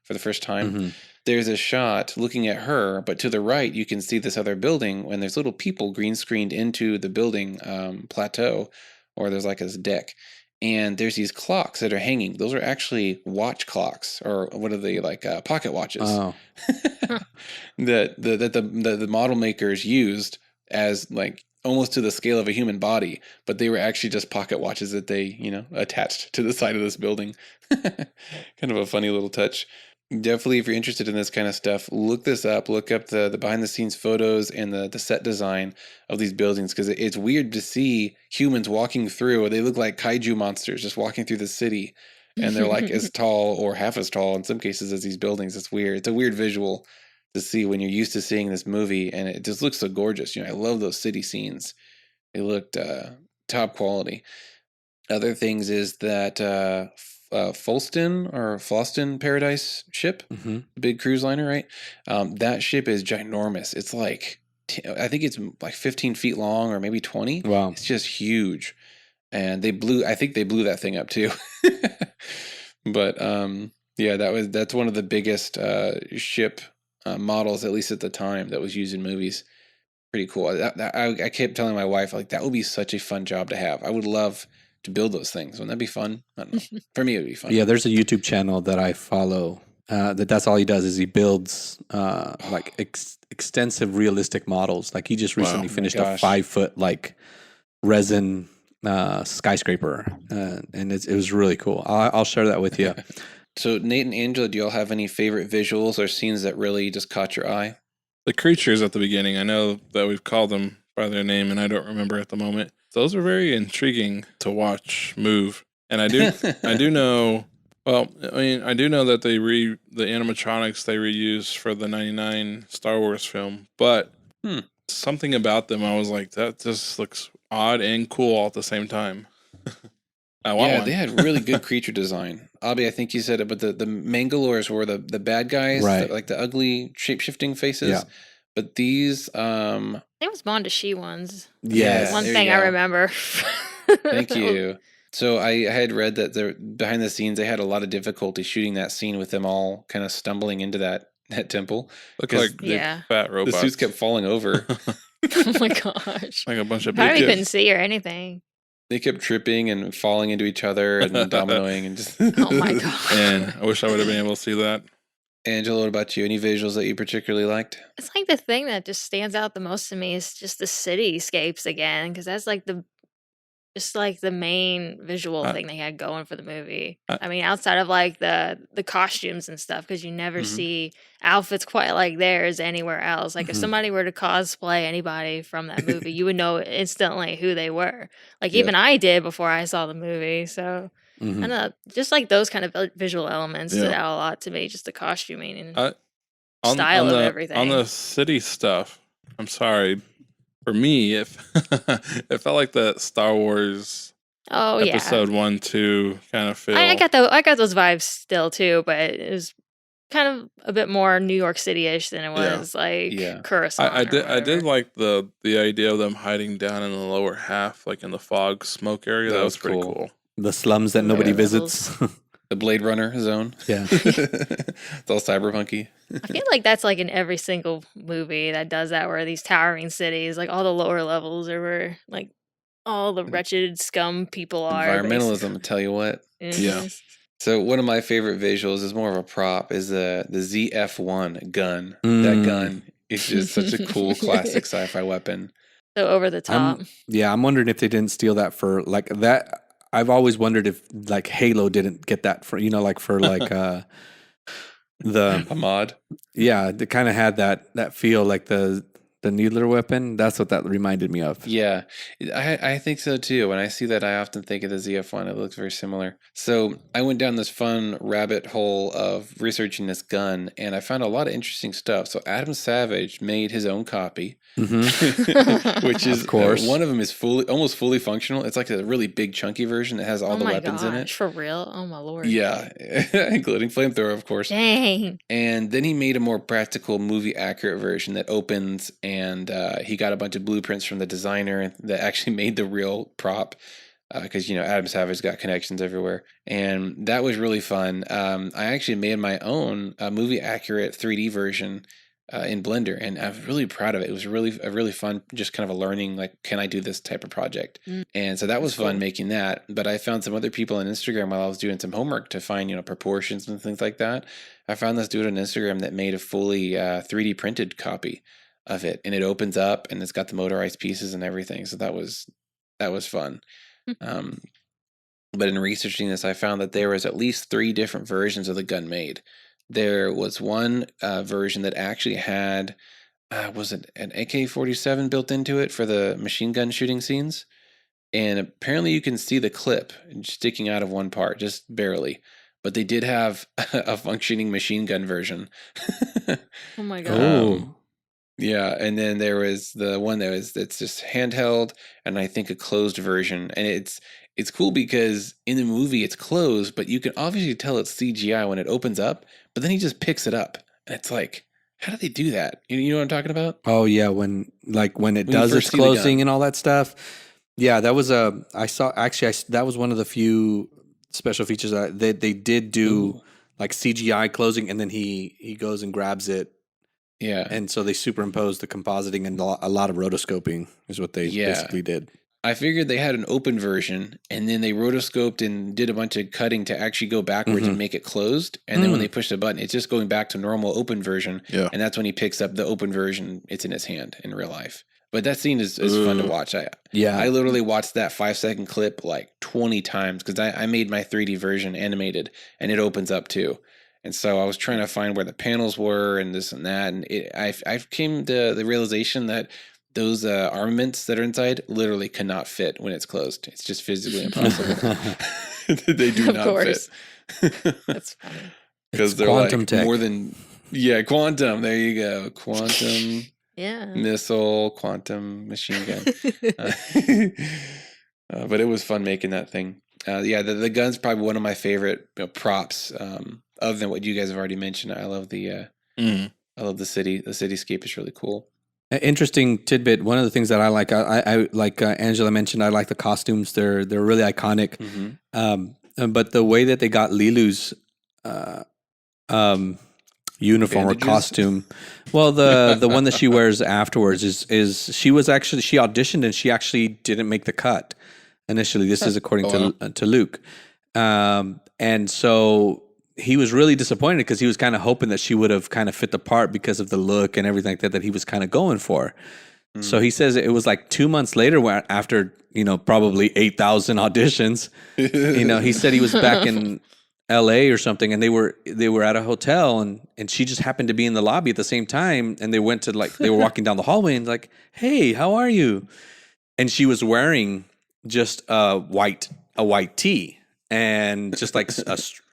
for the first time. Mm-hmm. There's a shot looking at her, but to the right, you can see this other building when there's little people green screened into the building plateau, or there's like this deck. And there's these clocks that are hanging. Those are actually watch clocks, or what are they, like pocket watches? Oh. that the model makers used as like almost to the scale of a human body, but they were actually just pocket watches that they, attached to the side of this building. Kind of a funny little touch. Definitely, if you're interested in this kind of stuff, look this up. Look up the behind the scenes photos and the set design of these buildings, because it's weird to see humans walking through. They look like kaiju monsters just walking through the city, and they're like as tall or half as tall in some cases as these buildings. It's weird. It's a weird visual to see when you're used to seeing this movie, and it just looks so gorgeous. I love those city scenes. They looked top quality. Other things is that Falston Paradise ship, Mm-hmm. big cruise liner, right? That ship is ginormous. It's like, I think it's like 15 feet long or maybe 20. Wow. It's just huge. And I think they blew that thing up too. But yeah, that's one of the biggest ship models, at least at the time, that was used in movies. Pretty cool. I kept telling my wife, like, that would be such a fun job to have. I would love to build those things. Wouldn't that be fun? I don't know. For me, it would be fun. Yeah, there's a YouTube channel that I follow. That's all he does is he builds like extensive realistic models. Like he just recently finished a 5-foot like resin skyscraper, and it was really cool. I'll share that with you. So Nate and Angela, do y'all have any favorite visuals or scenes that really just caught your eye? The creatures at the beginning, I know that we've called them by their name, and I don't remember at the moment. Those are very intriguing to watch move. And I do know, well, I do know that the animatronics they reused for the 99 Star Wars film, but something about them, I was like, that just looks odd and cool all at the same time. I want one. They had really good creature design. Abi, I think you said it, but the Mangalores were the bad guys, right? Like the ugly shape-shifting faces. Yeah. But these, it was Mondashi ones. Yes. One thing I remember. Thank you. So I had read that behind the scenes they had a lot of difficulty shooting that scene with them all kind of stumbling into that temple. Look like fat robots. The suits kept falling over. Oh my gosh! Like a bunch of probably couldn't see or anything. They kept tripping and falling into each other and dominoing and just. Oh my gosh! And I wish I would have been able to see that. Angela, what about you? Any visuals that you particularly liked? It's like the thing that just stands out the most to me is just the cityscapes again, because that's like the main visual thing they had going for the movie. I mean, outside of like the costumes and stuff, because you never see outfits quite like theirs anywhere else. Like if somebody were to cosplay anybody from that movie, you would know instantly who they were. Like even I did before I saw the movie. So I don't know, just like those kind of visual elements stood out a lot to me. Just the costuming and style of everything. On the city stuff, I'm sorry. For me, it felt like the Star Wars episode 1, 2 kind of feel. I got those vibes still too, but it was kind of a bit more New York City-ish than it was Coruscant. I did like the idea of them hiding down in the lower half, like in the fog smoke area. That was pretty cool. The slums that nobody visits. The Blade Runner zone. Yeah. It's all cyberpunky. I feel like that's like in every single movie that does that, where these towering cities, like all the lower levels are where like all the wretched scum people are. Environmentalism, I tell you what. Yeah. So one of my favorite visuals is more of a prop, is the ZF-1 gun. That gun is just such a cool classic sci-fi weapon. So over the top. I'm wondering if they didn't steal that for like that. I've always wondered if like Halo didn't get that for, like for like the A mod. Yeah, they kind of had that feel like the needler weapon. That's what that reminded me of. Yeah, I think so too. When I see that, I often think of the ZF1. It looks very similar. So I went down this fun rabbit hole of researching this gun, and I found a lot of interesting stuff. So Adam Savage made his own copy, which is Of course. one of them is almost fully functional. It's like a really big, chunky version that has all the weapons in it. For real? Oh my lord. Yeah, including flamethrower, of course. Dang. And then he made a more practical, movie accurate version that opens, and he got a bunch of blueprints from the designer that actually made the real prop, because Adam Savage got connections everywhere, and that was really fun. I actually made my own movie accurate 3D version in Blender, and I'm really proud of it. It was really fun, just kind of a learning, like, can I do this type of project? And so that was fun making that. But I found some other people on Instagram while I was doing some homework to find, proportions and things like that. I found this dude on Instagram that made a fully 3D printed copy of it, and it opens up and it's got the motorized pieces and everything. So that was fun. But in researching this, I found that there was at least 3 different versions of the gun made. There was one version that actually had, was it an AK-47 built into it for the machine gun shooting scenes? And apparently you can see the clip sticking out of one part, just barely. But they did have a functioning machine gun version. Oh my god. Oh. Yeah, and then there was the one that's just handheld, and I think a closed version. And it's cool because in the movie it's closed, but you can obviously tell it's CGI when it opens up, but then he just picks it up. And it's like, how do they do that? You know what I'm talking about? Oh yeah, when it does its closing and all that stuff. Yeah, that was that was one of the few special features that they did do, like CGI closing, and then he goes and grabs it. Yeah. And so they superimposed the compositing and a lot of rotoscoping is what they basically did. I figured they had an open version, and then they rotoscoped and did a bunch of cutting to actually go backwards and make it closed. And then when they push the button, it's just going back to normal open version. Yeah. And that's when he picks up the open version. It's in his hand in real life. But that scene is fun to watch. I literally watched that 5-second clip like 20 times because I made my 3D version animated, and it opens up too. And so I was trying to find where the panels were and this and that. And I came to the realization that those armaments that are inside literally cannot fit when it's closed. It's just physically impossible. They do not fit. That's funny. Because they're like tech. More than, quantum. There you go. Quantum missile, quantum machine gun. But it was fun making that thing. The gun's probably one of my favorite props. Other than what you guys have already mentioned, I love the city. The cityscape is really cool. Interesting tidbit. One of the things that I like Angela mentioned, I like the costumes. They're really iconic. But the way that they got Lilu's uniform or costume, well, the one that she wears afterwards is she auditioned and she actually didn't make the cut initially. This is according to Luke, and so he was really disappointed because he was kind of hoping that she would have kind of fit the part because of the look and everything like that he was kind of going for. So he says it was like 2 months later after, probably 8,000 auditions, he said he was back in LA or something, and they were at a hotel, and she just happened to be in the lobby at the same time. And they went to they were walking down the hallway and like, "Hey, how are you?" And she was wearing just a white tee and just like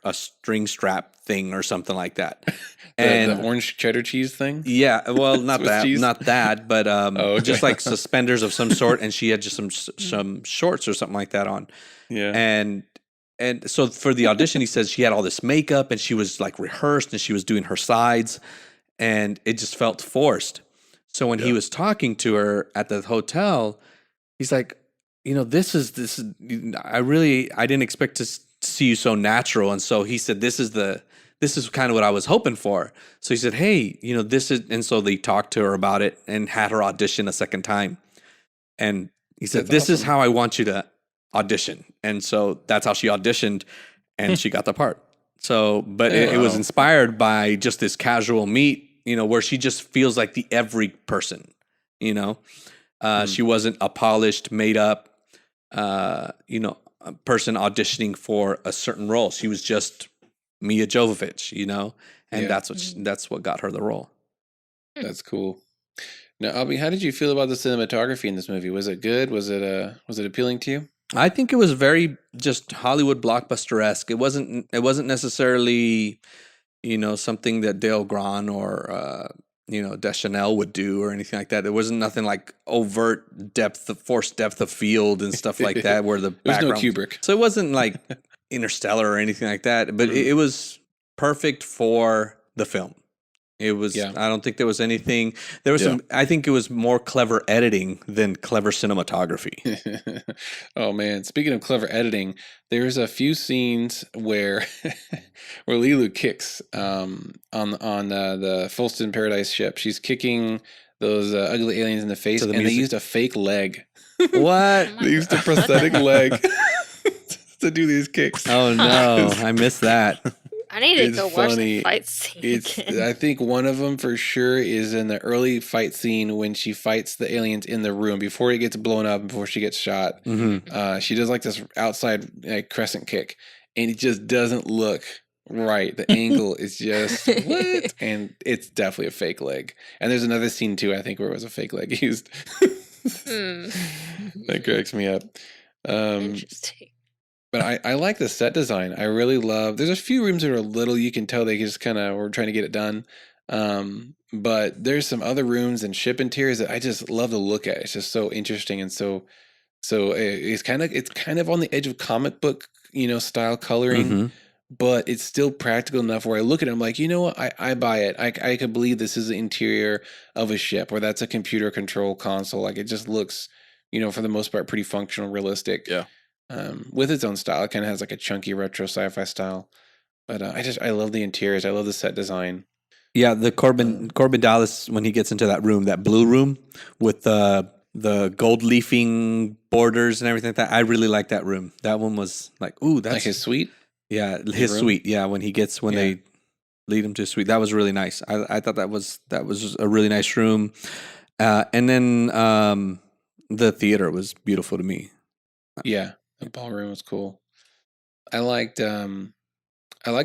a string strap thing or something like that. And the orange cheddar cheese thing? Yeah, well, not cheese? not that, but just like suspenders of some sort, and she had just some shorts or something like that on. Yeah. And so for the audition, he says she had all this makeup and she was like rehearsed and she was doing her sides, and it just felt forced. So when he was talking to her at the hotel, he's like, this is I didn't expect to see you so natural. And so he said, this is kind of what I was hoping for. So he said, hey, this is, and so they talked to her about it and had her audition a second time. And he said, that's awesome. Is how I want you to audition. And so that's how she auditioned, and she got the part. So, but it was inspired by just this casual meet, where she just feels like the every person, She wasn't a polished, made up, you know, a person auditioning for a certain role. She was just Mia Jovovich, you know, and Yeah. that's what got her the role. That's cool. Now, Abi, how did you feel about the cinematography in this movie? Was it good? Was it appealing to you? I think it was very just Hollywood blockbuster-esque. It wasn't necessarily, you know, something that Dale Gron or you know, Deschanel would do or anything like that. There wasn't nothing like overt forced depth of field and stuff like that where the There's no background. Kubrick. So it wasn't like Interstellar or anything like that, but it was perfect for the film. It was. Yeah. I don't think there was anything. There was some. I think it was more clever editing than clever cinematography. Oh man! Speaking of clever editing, there's a few scenes where where Lilu kicks on the Fulton Paradise ship. She's kicking those ugly aliens in the face, and they used a fake leg. What? They used a prosthetic leg to do these kicks. Oh no! I missed that. I need to go watch the fight scene. I think one of them for sure is in the early fight scene when she fights the aliens in the room before it gets blown up, before she gets shot. Mm-hmm. She does like this outside crescent kick, and it just doesn't look right. The angle is just what, and it's definitely a fake leg. And there's another scene too, I think, where it was a fake leg used. That cracks me up. Interesting. But I like the set design. I really love. There's a few rooms that are a little. You can tell they just kind of were trying to get it done. But there's some other rooms and ship interiors that I just love to look at. It's just so interesting and so it's kind of on the edge of comic book, you know, style coloring. But it's still practical enough where I look at it, I'm like, you know what, I buy it. I could believe this is the interior of a ship, or that's a computer control console. Like it just looks, you know, for the most part, pretty functional, realistic. Yeah. With its own style. It kind of has like a chunky retro sci-fi style. But I love the interiors. I love the set design. Yeah, the Corbin Dallas, when he gets into that room, that blue room with the gold leafing borders and everything like that. I really like that room. That one was like, ooh, that's like his suite. Yeah, his suite. Yeah, when they lead him to his suite, that was really nice. I thought that was a really nice room. And then the theater was beautiful to me. Yeah, the ballroom was cool. I liked the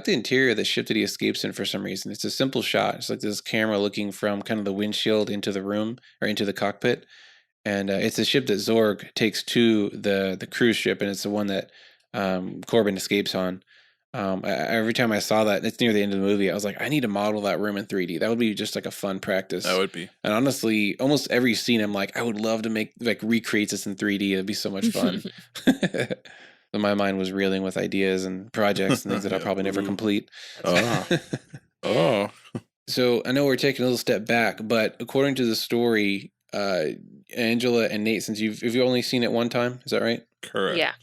interior of the ship that he escapes in for some reason. It's a simple shot. It's like this camera looking from kind of the windshield into the room or into the cockpit. And it's a ship that Zorg takes to the cruise ship, and it's the one that Corbin escapes on. Every time I saw that, it's near the end of the movie, I was like, I need to model that room in 3D. That would be just like a fun practice. That would be. And honestly, almost every scene, I'm like, I would love to recreate this in 3D. It'd be so much fun. So my mind was reeling with ideas and projects and things that I'll probably never complete. Oh. So I know we're taking a little step back, but according to the story, Angela and Nate, since you've only seen it one time, is that right? Correct. Yeah.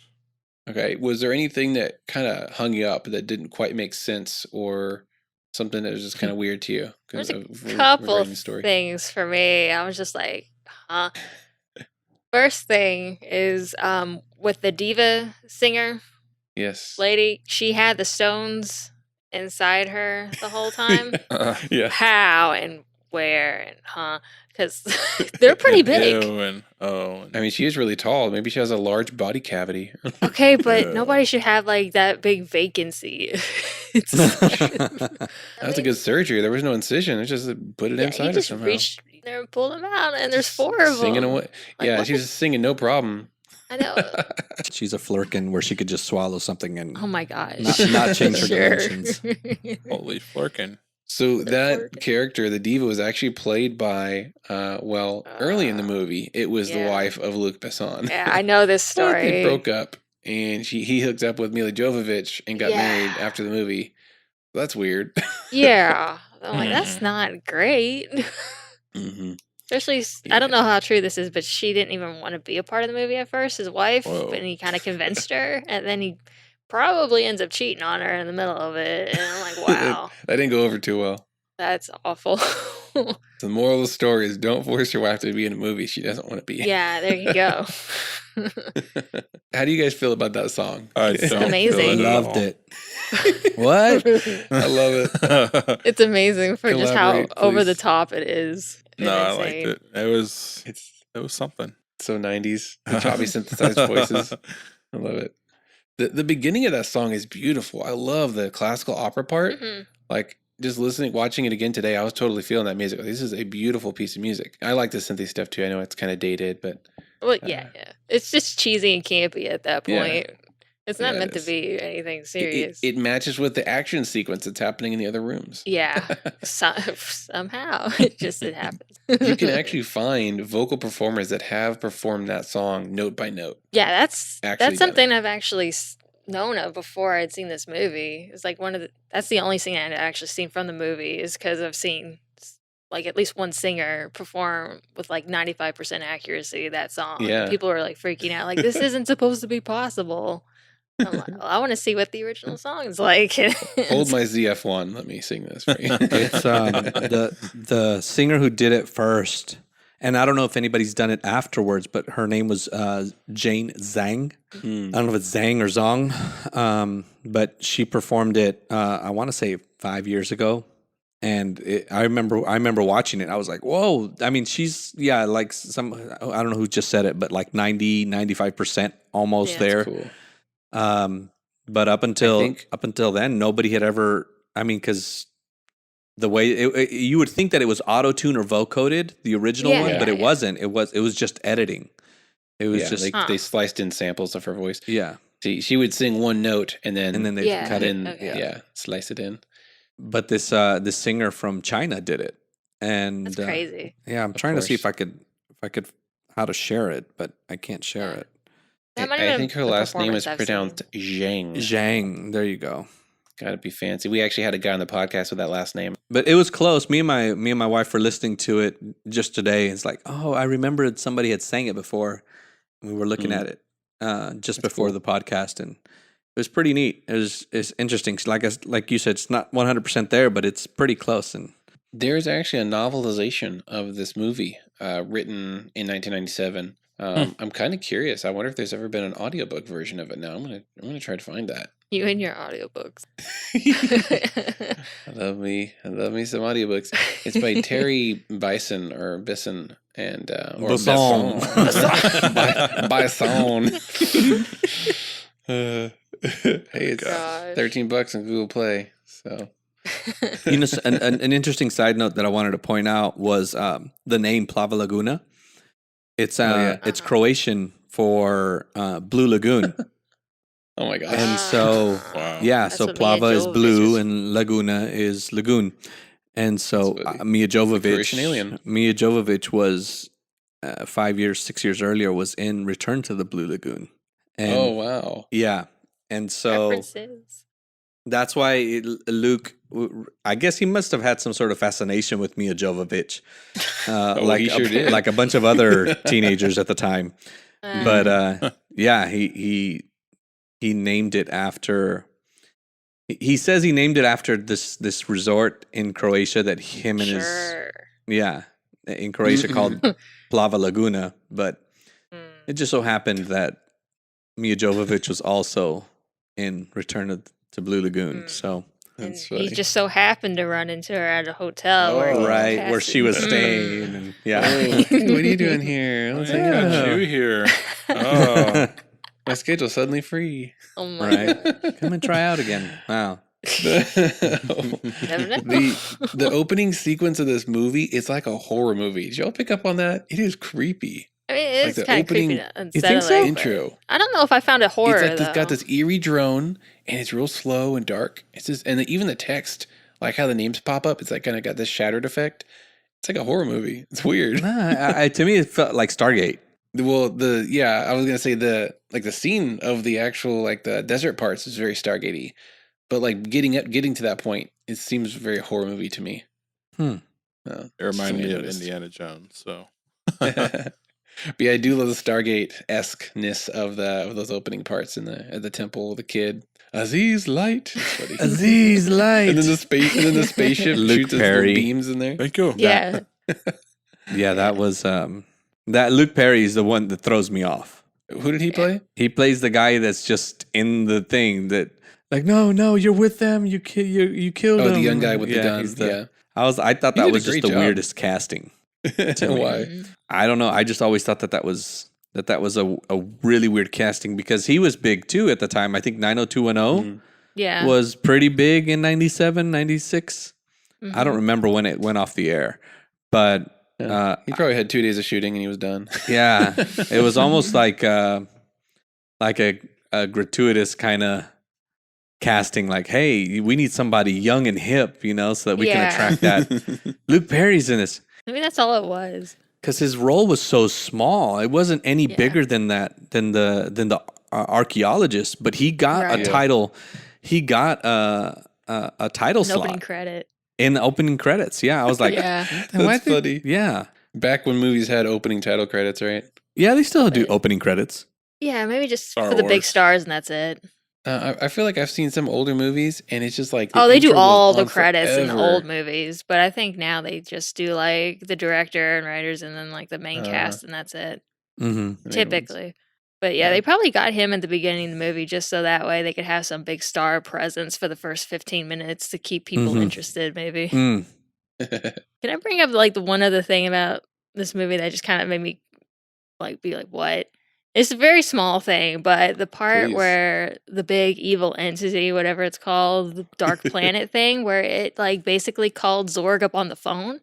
Okay. Was there anything that kind of hung you up that didn't quite make sense, or something that was just kind of weird to you? There's a couple things for me. I was just like, huh. First thing is with the diva singer lady, she had the stones inside her the whole time. Yeah. How and where and because they're pretty big. I mean, she is really tall. Maybe she has a large body cavity. Okay, but nobody should have like that big vacancy. That's a good surgery. There was no incision. It's just put it inside her somehow. Reached there and pulled them out, and there's 4 of them. Singing away. Like, she was singing no problem. I know. She's a flirkin where she could just swallow something and oh my gosh, not change her dimensions. Holy flirkin. So that character, the diva, was actually played by, early in the movie, it was the wife of Luc Besson. Yeah, I know this story. They broke up, and he hooked up with Mila Jovovich and got married after the movie. That's weird. Yeah. I'm like, that's not great. Especially, I don't know how true this is, but she didn't even want to be a part of the movie at first, his wife, and he kind of convinced her, and then he probably ends up cheating on her in the middle of it, and I'm like, wow. That didn't go over too well. That's awful. The moral of the story is don't force your wife to be in a movie she doesn't want to be in. Yeah, there you go. How do you guys feel about that song? It's amazing. I loved it. What? I love it. It's amazing for just how over the top it is. No, I liked it. It was something. So 90s, the choppy synthesized voices. I love it. The beginning of that song is beautiful. I love the classical opera part. Mhm. Like just watching it again today, I was totally feeling that music. This is a beautiful piece of music. I like the synthy stuff too. I know it's kind of dated, but Well, yeah. It's just cheesy and campy at that Yeah. point. It's not Yeah, meant it to is. be anything it, serious. it matches with the action sequence that's happening in the other rooms. Yeah. Somehow it happens. You can actually find vocal performers that have performed that song note by note. Yeah, that's actually done something I've actually known of before I'd seen this movie. It's like that's the only thing I'd actually seen from the movie is because I've seen like at least one singer perform with like 95% accuracy that song. Yeah. People were like freaking out, like this isn't supposed to be possible. I'm like, well, I want to see what the original song is like. Hold my ZF1. Let me sing this for you. It's the singer who did it first, and I don't know if anybody's done it afterwards, but her name was Jane Zhang. I don't know if it's Zhang or Zong, but she performed it. I want to say 5 years ago, and I remember watching it. I was like, whoa! I mean, she's like some I don't know who just said it, but like 90-95% almost Yeah. there. Cool. But up until think- then, nobody had ever. I mean, because the way you would think that it was auto tune or vocoded, the original Yeah, one, yeah, but it yeah. wasn't. It was just editing. It was just they sliced in samples of her voice. yeah, She would sing one note and then they Yeah. cut it. and Okay. slice it in. But this singer from China did it, and That's crazy. yeah, I'm Of trying to see if course. I could how to share it, but I can't share it. That might have I been think her the last name is performance I've pronounced Zhang. Zhang, there you go. Gotta be fancy. We actually had a guy on the podcast with that last name. But it was close. Me and my wife were listening to it just today. It's like, oh, I remembered somebody had sang it before. We were looking at it just before cool. the podcast, and it was pretty neat. It's interesting. Like you said, it's not 100% there, but it's pretty close. And There's actually a novelization of this movie written in 1997. I'm kind of curious. I wonder if there's ever been an audiobook version of it now. I'm gonna try to find that. You and your audiobooks. I love me some audiobooks. It's by Terry Bison or Bisson and or Besson. Bison. Hey, it's Gosh. $13 on Google Play. So you know, an interesting side note that I wanted to point out was the name Plava Laguna. It's it's Croatian for Blue Lagoon. oh my gosh. And so, Wow. yeah, That's so what Mia Plava is Jovovich blue is. and Laguna is lagoon. And so That's what Mia Croatian alien. Jovovich was 6 years earlier was in Return to the Blue Lagoon. And Oh wow. yeah. And so References. that's why Luke, I guess he must have had some sort of fascination with Mia Jovovich. he sure did. Like a bunch of other teenagers at the time. Uh, But yeah, he named it after. He says he named it after this resort in Croatia that him and his in Croatia called Plava Laguna, but it just so happened that Mia Jovovich was also in Return to Blue Lagoon. So and That's he funny. just so happened to run into her at a hotel where he right casted. where she was Mm. staying, and Oh, what are you doing here? Let's hang Yeah. out. Got you here. Oh, My schedule's suddenly free. Oh my Right. God. Come and try out again. Wow. Never know. the opening sequence of this movie is like a horror movie. Did y'all pick up on that? It is creepy. I mean, it like is the kind of creepy opening- and You think so? unsettling, but Intro. I don't know if I found it horror It's like though. it's got this eerie drone, and it's real slow and dark. It's just, and even the text, like how the names pop up, it's like kind of got this shattered effect. It's like a horror movie. It's weird. Nah, to me, it felt like Stargate. Well, I was gonna say the scene of the actual like the desert parts is very Stargatey, but like getting to that point, it seems very horror movie to me. Hmm. it reminded me of noticed. Indiana Jones. So But yeah, I do love the Stargate-esque-ness of those opening parts in at the temple. The kid, Aziz Light, It's funny. Aziz Light. and then the spaceship Luke shoots those Perry. little beams in there. thank you. Yeah. Yeah, that was that Luke Perry is the one that throws me off. Who did he play? He plays the guy that's just in the thing that like no, you're with them. You killed Oh, him. the young guy with the gun. he's Yeah, I thought He that did a was just great the job. weirdest casting. to me. Why? Mhm. I don't know. I just always thought that was a really weird casting because he was big too at the time. I think 90210 Mhm. Yeah. was pretty big in 97, 96. I don't Mhm. remember when it went off the air, but Yeah. He probably had 2 days of shooting and he was done. yeah, it was almost like a gratuitous kind of casting. Like, hey, we need somebody young and hip, so that we can Yeah. attract that. Luke Perry's in this Maybe that's all it was. because his role was so small. It wasn't any Yeah. bigger than the archaeologist, but he got Right. a Yeah. title. He got a title An slot opening credit. in the opening credits. Yeah, I was like, Yeah. That's funny. Yeah. Back when movies had opening title credits, right? Yeah, they still do But- opening credits. Yeah, maybe just Star for the big Wars. stars and that's it. I feel like I've seen some older movies, and it's just like Oh, they do intro goes all the on credits in the forever. old movies, but I think now they just do like the director and writers and then like the main cast and that's it. Mm-hmm. The main ones. Typically. But yeah, Yeah. they probably got him at the beginning of the movie just so that way they could have some big star presence for the first 15 minutes to keep people Mhm. interested, maybe. Mm. Can I bring up like the one other thing about this movie that just kind of made me like be like, what? It's a very small thing, but the part Please. where the big evil entity, whatever it's called, the dark planet thing, where it like basically called Zorg up on the phone.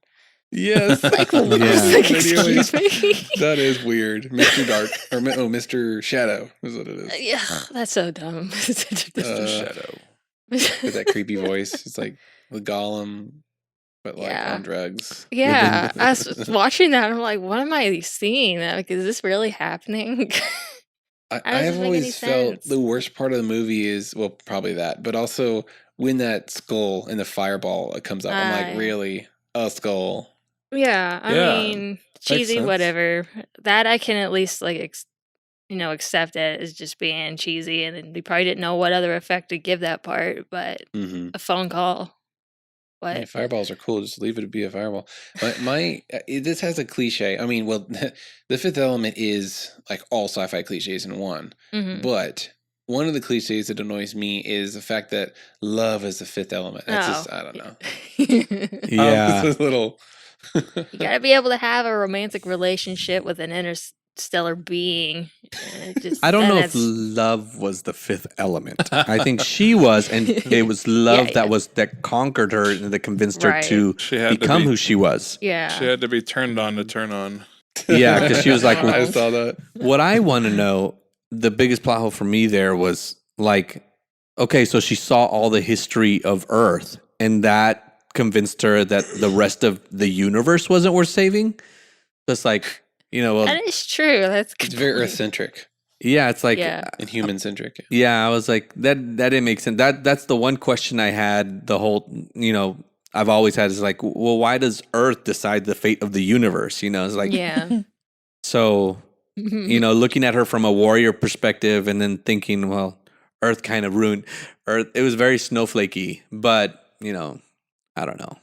Yes. Like, Yeah. like, Video excuse me. That is weird. Mr. Dark or Mr. Shadow is what it is. Yeah, that's so dumb. Uh, Shadow. With that creepy voice. It's like the Gollum, but like Yeah. on drugs. Yeah, I was watching that. I'm like, what am I seeing? Like, is this really happening? How does I've this make any always felt sense? the worst part of the movie is, well, probably that, but also when that skull and the fireball comes up. I'm like, Yeah. really? A skull? Yeah, I Yeah, mean, cheesy, sense. whatever. That I can at least like, accept it as just being cheesy, and then they probably didn't know what other effect to give that part. But Mm-hmm. a phone call, Yeah, what? fireballs are cool. Just leave it to be a fireball. This has a cliche. I mean, well, the Fifth Element is like all sci-fi cliches in one. Mhm. But one of the cliches that annoys me is the fact that love is the fifth element. That's just, I don't know. Yeah. It's a little. You gotta be able to have a romantic relationship with an interstellar being. And it just, I don't and know if that's- love was the fifth element. I think she was, and it was love Yeah. that conquered her and that convinced her Right. to She had become to who be. she was. Yeah. She had to be turned on to turn on. Yeah, because she was like, I saw that. what I want to know, the biggest plot hole for me there was like, okay, so she saw all the history of Earth, and that convinced her that the rest of the universe wasn't worth saving. That's like, well, That is true. That's It's good very point. Earth centric yeah, it's like, Yeah. and human centric. yeah, I was like, that didn't make sense. That's the one question I had. The whole, I've always had is like, well, why does Earth decide the fate of the universe? It's like, Yeah. so. Looking at her from a warrior perspective and then thinking, well, Earth kind of ruined Earth. It was very snowflakey, but I don't know.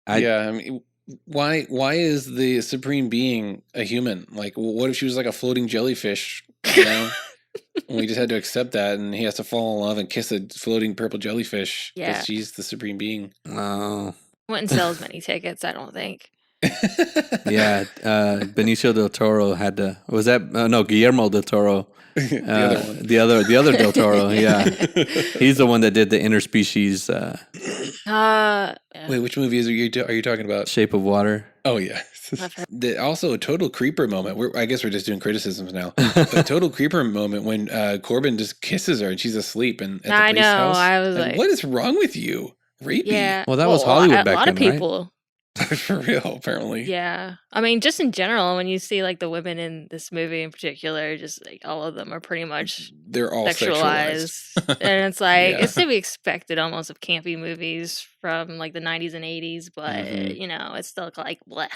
Yeah, I mean, why is the supreme being a human? Like, what if she was like a floating jellyfish? And we just had to accept that, and he has to fall in love and kiss a floating purple jellyfish because Yeah. she's the supreme being. Oh, Wouldn't sell as many tickets, I don't think. yeah. Benicio del Toro had to. Was that no Guillermo del Toro? The other one. The other del Toro. Yeah, he's the one that did the interspecies Yeah. Wait, which movie are you talking about? Shape of Water. Oh yeah. I've heard- Also a total creeper moment. I guess we're just doing criticisms now. A total creeper moment when Corbin just kisses her and she's asleep and at the I priest's know, house. I was like- what is wrong with you? Rapey. Yeah. Well, that was Hollywood a back lot of then, right? people. For real, apparently. Yeah. I mean, just in general, when you see like the women in this movie in particular, just like all of them are pretty much They're all sexualized. sexualized. And it's like, Yeah. it's to be expected almost of campy movies from like the 90s and 80s, but Mhm. it's still like, bleh.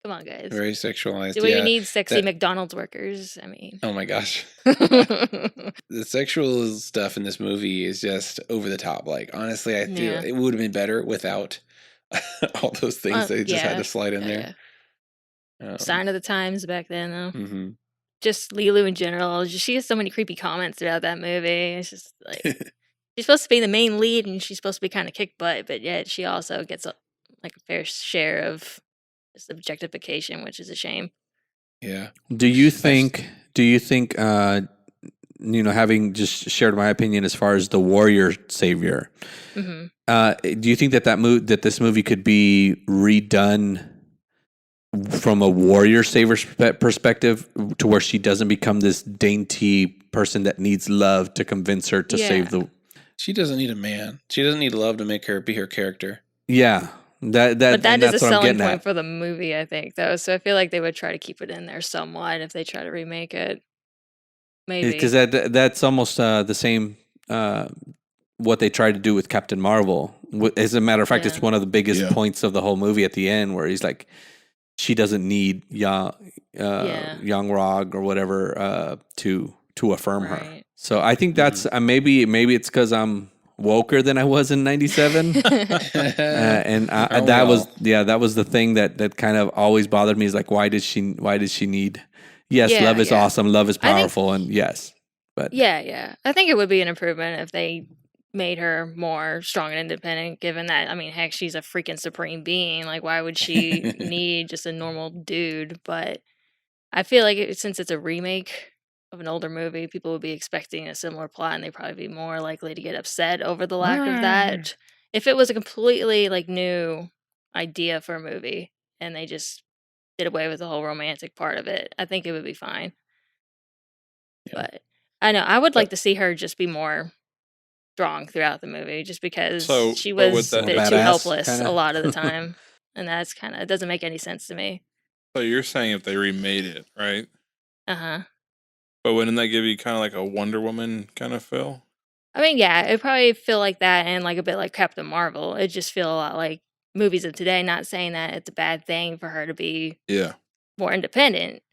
Come on, guys. Very sexualized. Do we yeah. need sexy that- McDonald's workers? I mean, Oh my gosh. The sexual stuff in this movie is just over the top. Like, honestly, I feel Yeah. it would have been better without all those things they just had yeah, to slide in yeah. there. Sign of the times back then, though. Mhm. Just Lilu in general. She has so many creepy comments about that movie. It's just like she's supposed to be the main lead, and she's supposed to be kind of kick butt, but yet she also gets like a fair share of just objectification, which is a shame. Yeah. Do you think? Having just shared my opinion as far as the warrior savior, Hmm. do you think that this movie could be redone from a warrior savior perspective, to where she doesn't become this dainty person that needs love to convince her to save the? She doesn't need a man. She doesn't need love to make her be her character. Yeah, But that and is a that's what I'm selling getting point at. for the movie, I think, though. So I feel like they would try to keep it in there somewhat if they try to remake it. Maybe. Because that's almost the same what they tried to do with Captain Marvel. As a matter of fact, it's one of the biggest points of the whole movie at the end, where he's like, she doesn't need Young Rog or whatever to affirm her. So I think that's maybe it's because I'm woker than I was in '97, and that was the thing that kind of always bothered me, is like, why does she need? Yes, love is awesome, love is powerful, and yes, but yeah, I think it would be an improvement if they made her more strong and independent, given that, I mean, heck, she's a freaking supreme being. Like, why would she need just a normal dude? But I feel like since it's a remake of an older movie, people would be expecting a similar plot, and they'd probably be more likely to get upset over the lack of that. If it was a completely like new idea for a movie and they just did away with the whole romantic part of it, I think it would be fine. But I know I would like to see her just be more strong throughout the movie, just because she was a bit too helpless a lot of the time, and that's kind of, it doesn't make any sense to me. So you're saying if they remade it, right? Uh-huh. But wouldn't that give you kind of like a Wonder Woman kind of feel? I mean, yeah, it'd probably feel like that, and like a bit like Captain Marvel. It just feel a lot like movies of today. Not saying that it's a bad thing for her to be more independent.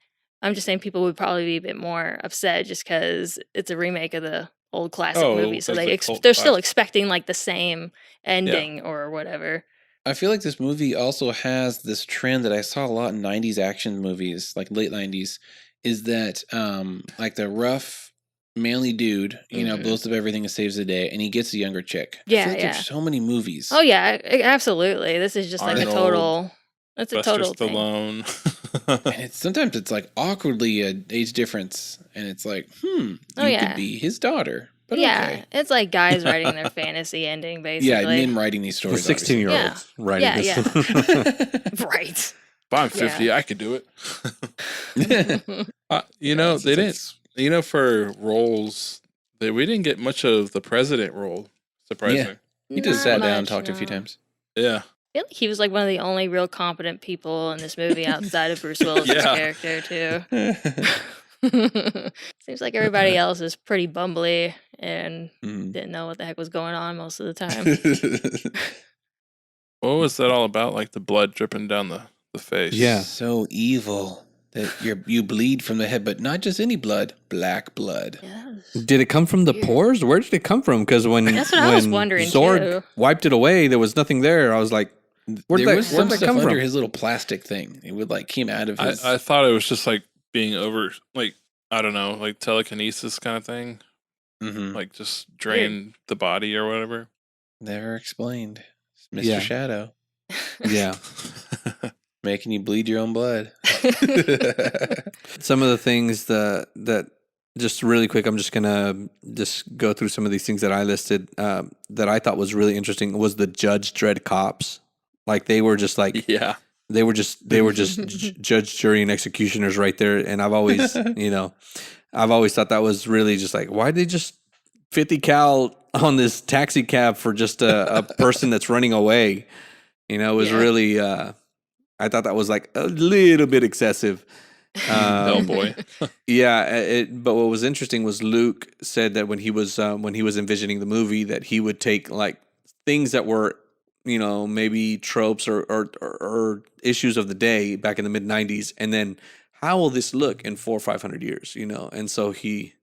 I'm just saying people would probably be a bit more upset just because it's a remake of the old classic movie, so they're still expecting like the same ending or whatever. I feel like this movie also has this trend that I saw a lot in 90s action movies, like late 90s, is that like the rough, manly dude, blows up everything and saves the day, and he gets a younger chick. I feel like there's so many movies. Oh yeah, absolutely. This is just like a total. That's a total thing. And sometimes it's like awkwardly an age difference, and it's like, you could be his daughter. But it's like guys writing their fantasy ending, basically. Yeah, men writing these stories. 16-year-olds writing this. Right. If I'm 50, I could do it. They didn't. For roles, we didn't get much of the president role. Surprising. Yeah. He just sat down and talked a few times. Yeah. I feel like he was like one of the only real competent people in this movie outside of Bruce Willis' character, too. Seems like everybody else is pretty bumbly and didn't know what the heck was going on most of the time. What was that all about? Like the blood dripping down the face? Yeah. So evil that you bleed from the head, but not just any blood, black blood. Did it come from the pores? Where did it come from? Because when I was wondering, Zord wiped it away, there was nothing there. I was like, where'd that come under from? his little plastic thing. It would like came out of his. I thought it was just like being over, like, I don't know, like telekinesis kind of thing. Like just drain the body or whatever. Never explained. Mr. Shadow. Yeah. Making you bleed your own blood. Some of the things that just really quick, I'm just gonna go through some of these things that I listed that I thought was really interesting. Was the Judge Dredd cops. Like they were just like they were just judge, jury, and executioners right there. And I've always thought that was really just like, why'd they just 50 cal on this taxi cab for just a person that's running away? It was really I thought that was like a little bit excessive. Oh boy. But what was interesting was Luke said that when he was envisioning the movie, that he would take like things that were, maybe tropes or issues of the day back in the mid 90s, and then how will this look in 400 or 500 years, and so he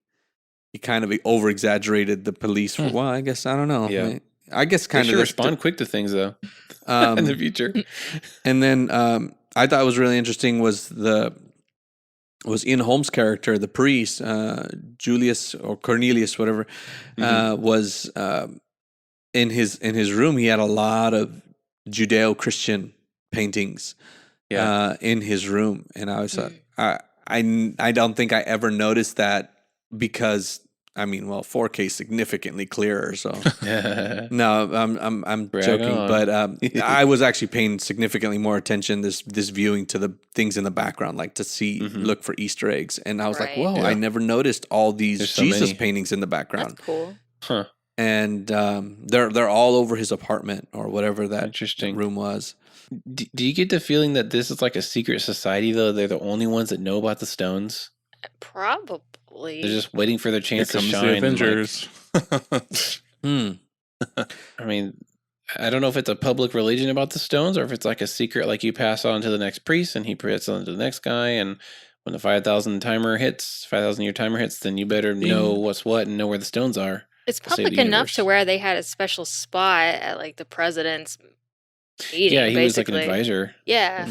kind of over exaggerated the police for I guess, I don't know. Yeah. I guess kind of respond quick to things though. In the future. And then I thought was really interesting was Ian Holmes' character, the priest, Julius or Cornelius, whatever, was in his room. He had a lot of Judeo-Christian paintings, in his room, and I was I don't think I ever noticed that because 4K is significantly clearer. So no, I'm joking, on. but I was actually paying significantly more attention this viewing to the things in the background, like to see look for Easter eggs, and I was like, whoa, I never noticed all these There's so Jesus many. paintings in the background. That's cool. Huh. And they're all over his apartment or whatever that room was. Do you get the feeling that this is like a secret society, though? They're the only ones that know about the stones? Probably. They're just waiting for their chance to Here comes shine. the Avengers. I mean, I don't know if it's a public religion about the stones or if it's like a secret, like you pass on to the next priest and he passes on to the next guy. And when the 5,000 year timer hits, then you better know what's what and know where the stones are. It's public enough to where they had a special spot at like the president's meeting. Yeah, he was like an advisor. Yeah.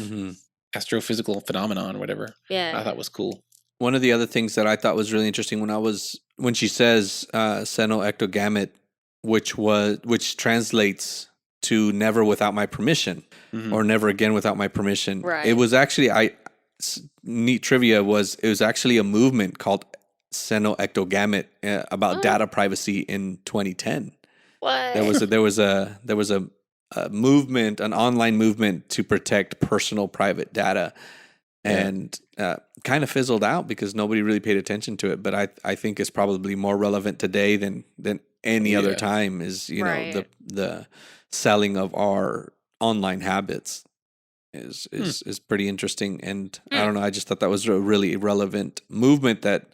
Astrophysical phenomenon, whatever. Yeah. I thought was cool. One of the other things that I thought was really interesting when she says seno-ectogamete, which translates to never without my permission or never again without my permission. Right. It was actually neat trivia it was actually a movement called seno-ectogamete about data privacy in 2010. What? There was a movement, an online movement to protect personal private data, and kind of fizzled out because nobody really paid attention to it. But I think it's probably more relevant today than any other time. Is know the selling of our online habits is pretty interesting, and I don't know. I just thought that was a really relevant movement that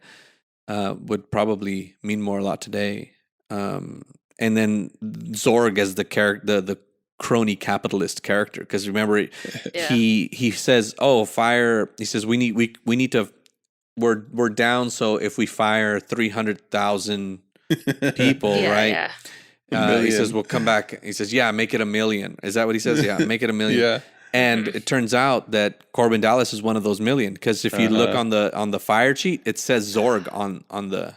would probably mean a lot today. And then Zorg as the character, the crony capitalist character, because remember he says, "Oh, fire!" He says, "We need to. We're down. So if we fire 300,000 people, right?" Yeah. He says, "We'll come back." He says, "Yeah, make it 1 million." Is that what he says? Yeah, make it 1 million. Yeah. And it turns out that Corbin Dallas is one of those million, because if you look on the fire sheet, it says Zorg on the.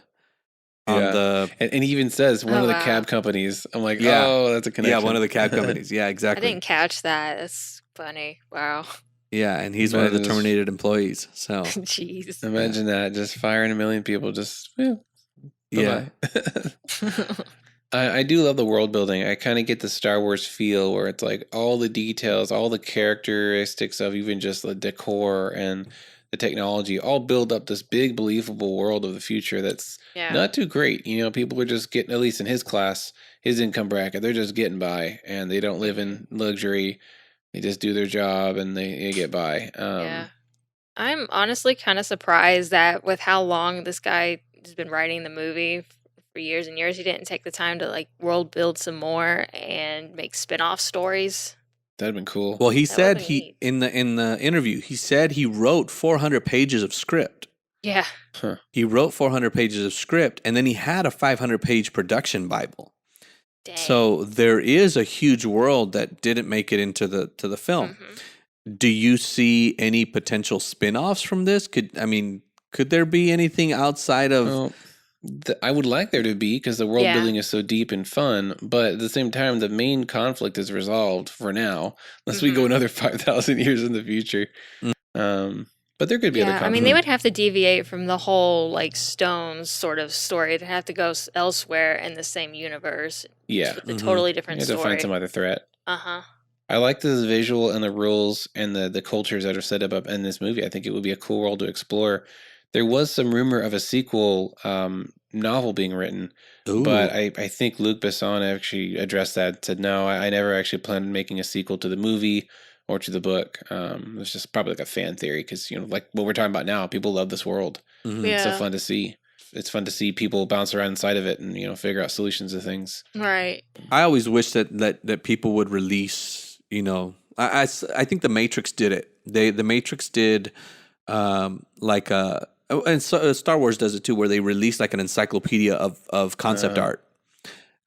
And he even says one of the cab companies. I'm like, oh, that's a connection. Yeah, one of the cab companies. Yeah, exactly. I didn't catch that. That's funny. Wow. Yeah, and he's one of the terminated employees. So jeez. Imagine that, just firing 1 million people. Just yeah. I do love the world building. I kind of get the Star Wars feel where it's like all the details, all the characteristics of even just the decor and the technology all build up this big believable world of the future that's not too great. People are just getting, at least in his class, his income bracket, they're just getting by, and they don't live in luxury. They just do their job and they get by. I'm honestly kind of surprised that with how long this guy has been writing the movie for years and years, he didn't take the time to like world build some more and make spin-off stories. That'd been cool. Well, he said in the interview, he said he wrote 400 pages of script. Yeah. Huh. He wrote 400 pages of script, and then he had a 500-page production Bible. Dang. So there is a huge world that didn't make it into the film. Mm-hmm. Do you see any potential spin-offs from this? Could there be anything outside of... Well, I would like there to be, because the world building is so deep and fun, but at the same time, the main conflict is resolved for now, unless we go another 5,000 years in the future. But there could be other conflicts. I mean, they would have to deviate from the whole like stones sort of story. They'd have to go elsewhere in the same universe. Yeah. With a totally different story. You have to find some other threat. Uh-huh. I like the visual and the rules and the cultures that are set up in this movie. I think it would be a cool world to explore. There was some rumor of a sequel novel being written, but I think Luc Besson actually addressed that and said, no, I never actually planned on making a sequel to the movie or to the book. It's just probably like a fan theory because, like what we're talking about now, people love this world. Mm-hmm. It's so fun to see. It's fun to see people bounce around inside of it and, figure out solutions to things. Right. I always wish that people would release, I think The Matrix did it. The Matrix did like a... And so, Star Wars does it too, where they release like an encyclopedia of concept art.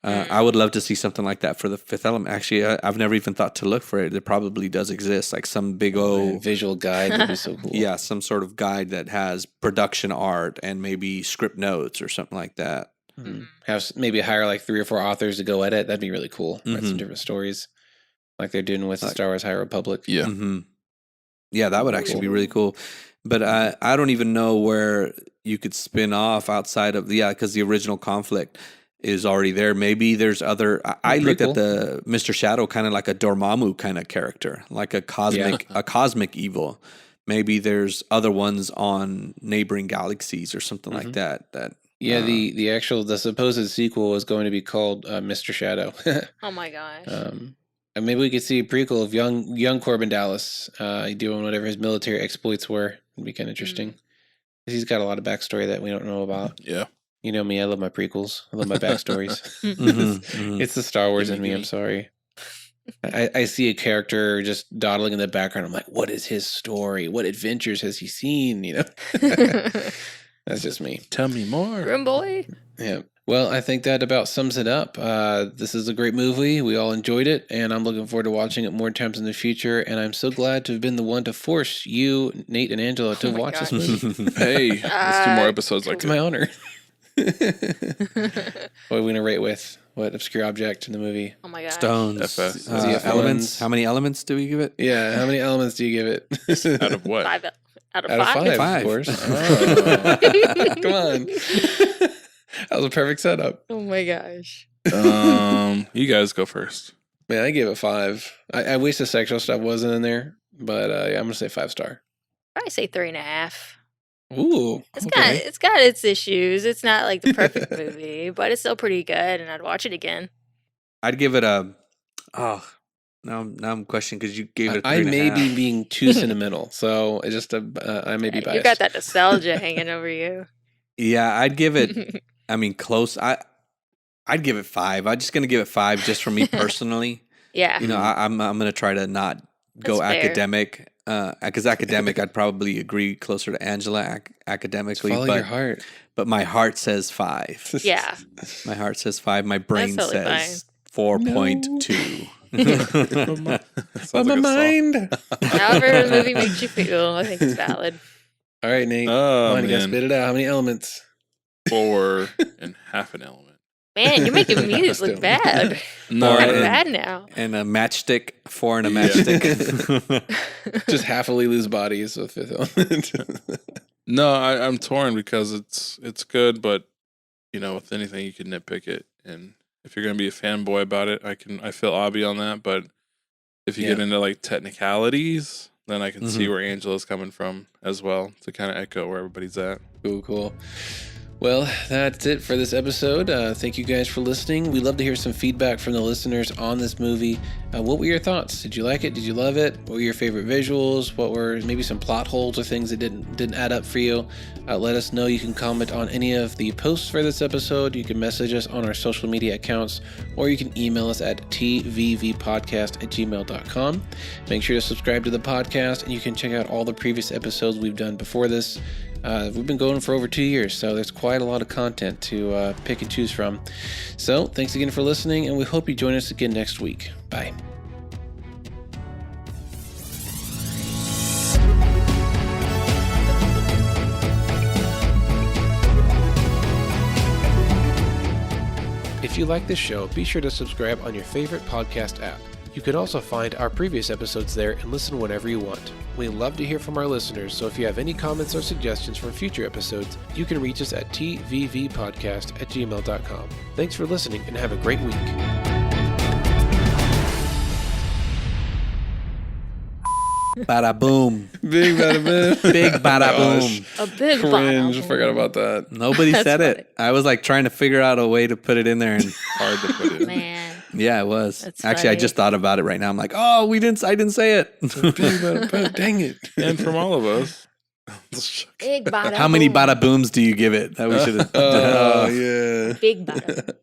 I would love to see something like that for the Fifth Element. Actually, I've never even thought to look for it. It probably does exist, like some big old visual guide. That'd be so cool. Yeah, some sort of guide that has production art and maybe script notes or something like that. Have maybe hire like 3 or 4 authors to go edit. That'd be really cool. Write some different stories, like they're doing with the Star Wars High Republic. Yeah. Mm-hmm. Yeah, that would actually be really cool. But I don't even know where you could spin off outside of because the original conflict is already there. Maybe there's other. I looked at the Mr. Shadow kind of like a Dormammu kind of character, like a cosmic evil. Maybe there's other ones on neighboring galaxies or something like that. The supposed sequel is going to be called Mr. Shadow. Oh my gosh. And maybe we could see a prequel of young Corbin Dallas doing whatever his military exploits were. It'd be kind of interesting. He's got a lot of backstory that we don't know about. Yeah. You know me, I love my prequels. I love my backstories. It's the Star Wars in me, I'm sorry. I see a character just dawdling in the background. I'm like, what is his story? What adventures has he seen? You know? That's just me. Tell me more. Room boy. Yeah. Well, I think that about sums it up. This is a great movie. We all enjoyed it, and I'm looking forward to watching it more times in the future. And I'm so glad to have been the one to force you, Nate, and Angela to watch this movie. Hey, let's do more episodes like It's my honor. What are we going to rate with? What obscure object in the movie? Oh my gosh. Stones. FS. Elements. How many elements do we give it? Yeah, how many elements do you give it? Out of what? 5 out of Out of 5. five, of course. Oh. Come on. That was a perfect setup. Oh my gosh. You guys go first. Man, I gave it 5. I wish the sexual stuff wasn't in there, but I'm going to say 5-star. Probably say 3.5. Ooh. It's got its issues. It's not like the perfect movie, but it's still pretty good, and I'd watch it again. I'd give it a. Now I'm questioning because you gave it a 3.5. I may be being too sentimental, so it's just I may be biased. You got that nostalgia hanging over you. Yeah, I'd give it. I mean, close. I'd give it 5. I'm just gonna give it 5 just for me personally. Yeah. You know, I'm gonna try to not go That's fair. academic. Because academic, I'd probably agree closer to Angela academically. Follow your heart. But my heart says 5. Yeah. My heart says 5. My brain totally says 4.2. But my mind. However the movie makes you feel, I think it's valid. All right, Nate. Oh, Come on, you gotta man. spit it out. How many elements? 4.5 an element. Man, you're making me Still. look bad. No, I'm and- bad now. And a matchstick, 4 and a matchstick. Just half of Lilu's body is the 5th element. no, I'm torn because it's good, but you know, with anything you can nitpick it, and if you're gonna be a fanboy about it, I feel Abi on that. But if you get into like technicalities, then I can see where Angela's coming from as well to kind of echo where everybody's at. Cool. Well, that's it for this episode. Thank you guys for listening. We'd love to hear some feedback from the listeners on this movie. What were your thoughts? Did you like it? Did you love it? What were your favorite visuals? What were maybe some plot holes or things that didn't add up for you? Let us know. You can comment on any of the posts for this episode. You can message us on our social media accounts, or you can email us at tvvpodcast@gmail.com. Make sure to subscribe to the podcast, and you can check out all the previous episodes we've done before this. We've been going for over 2 years, so there's quite a lot of content to pick and choose from. So thanks again for listening, and we hope you join us again next week. Bye. If you like this show, be sure to subscribe on your favorite podcast app. You can also find our previous episodes there and listen whenever you want. We love to hear from our listeners, so if you have any comments or suggestions for future episodes, you can reach us at tvvpodcast@gmail.com. Thanks for listening and have a great week. Bada boom. Big bada boom. Big bada boom. A big Cringe. bottle. Forgot about that. Nobody That's said funny. it. I was like trying to figure out a way to put it in there, and Hard to put it. Man. yeah, it was. That's Actually, I funny. just thought about it right now. I'm like, oh, I didn't say it. Big bada boom. Dang it. And from all of us. Big bottle. How many bada booms do you give it? That we should have. Oh, yeah. Big bottle.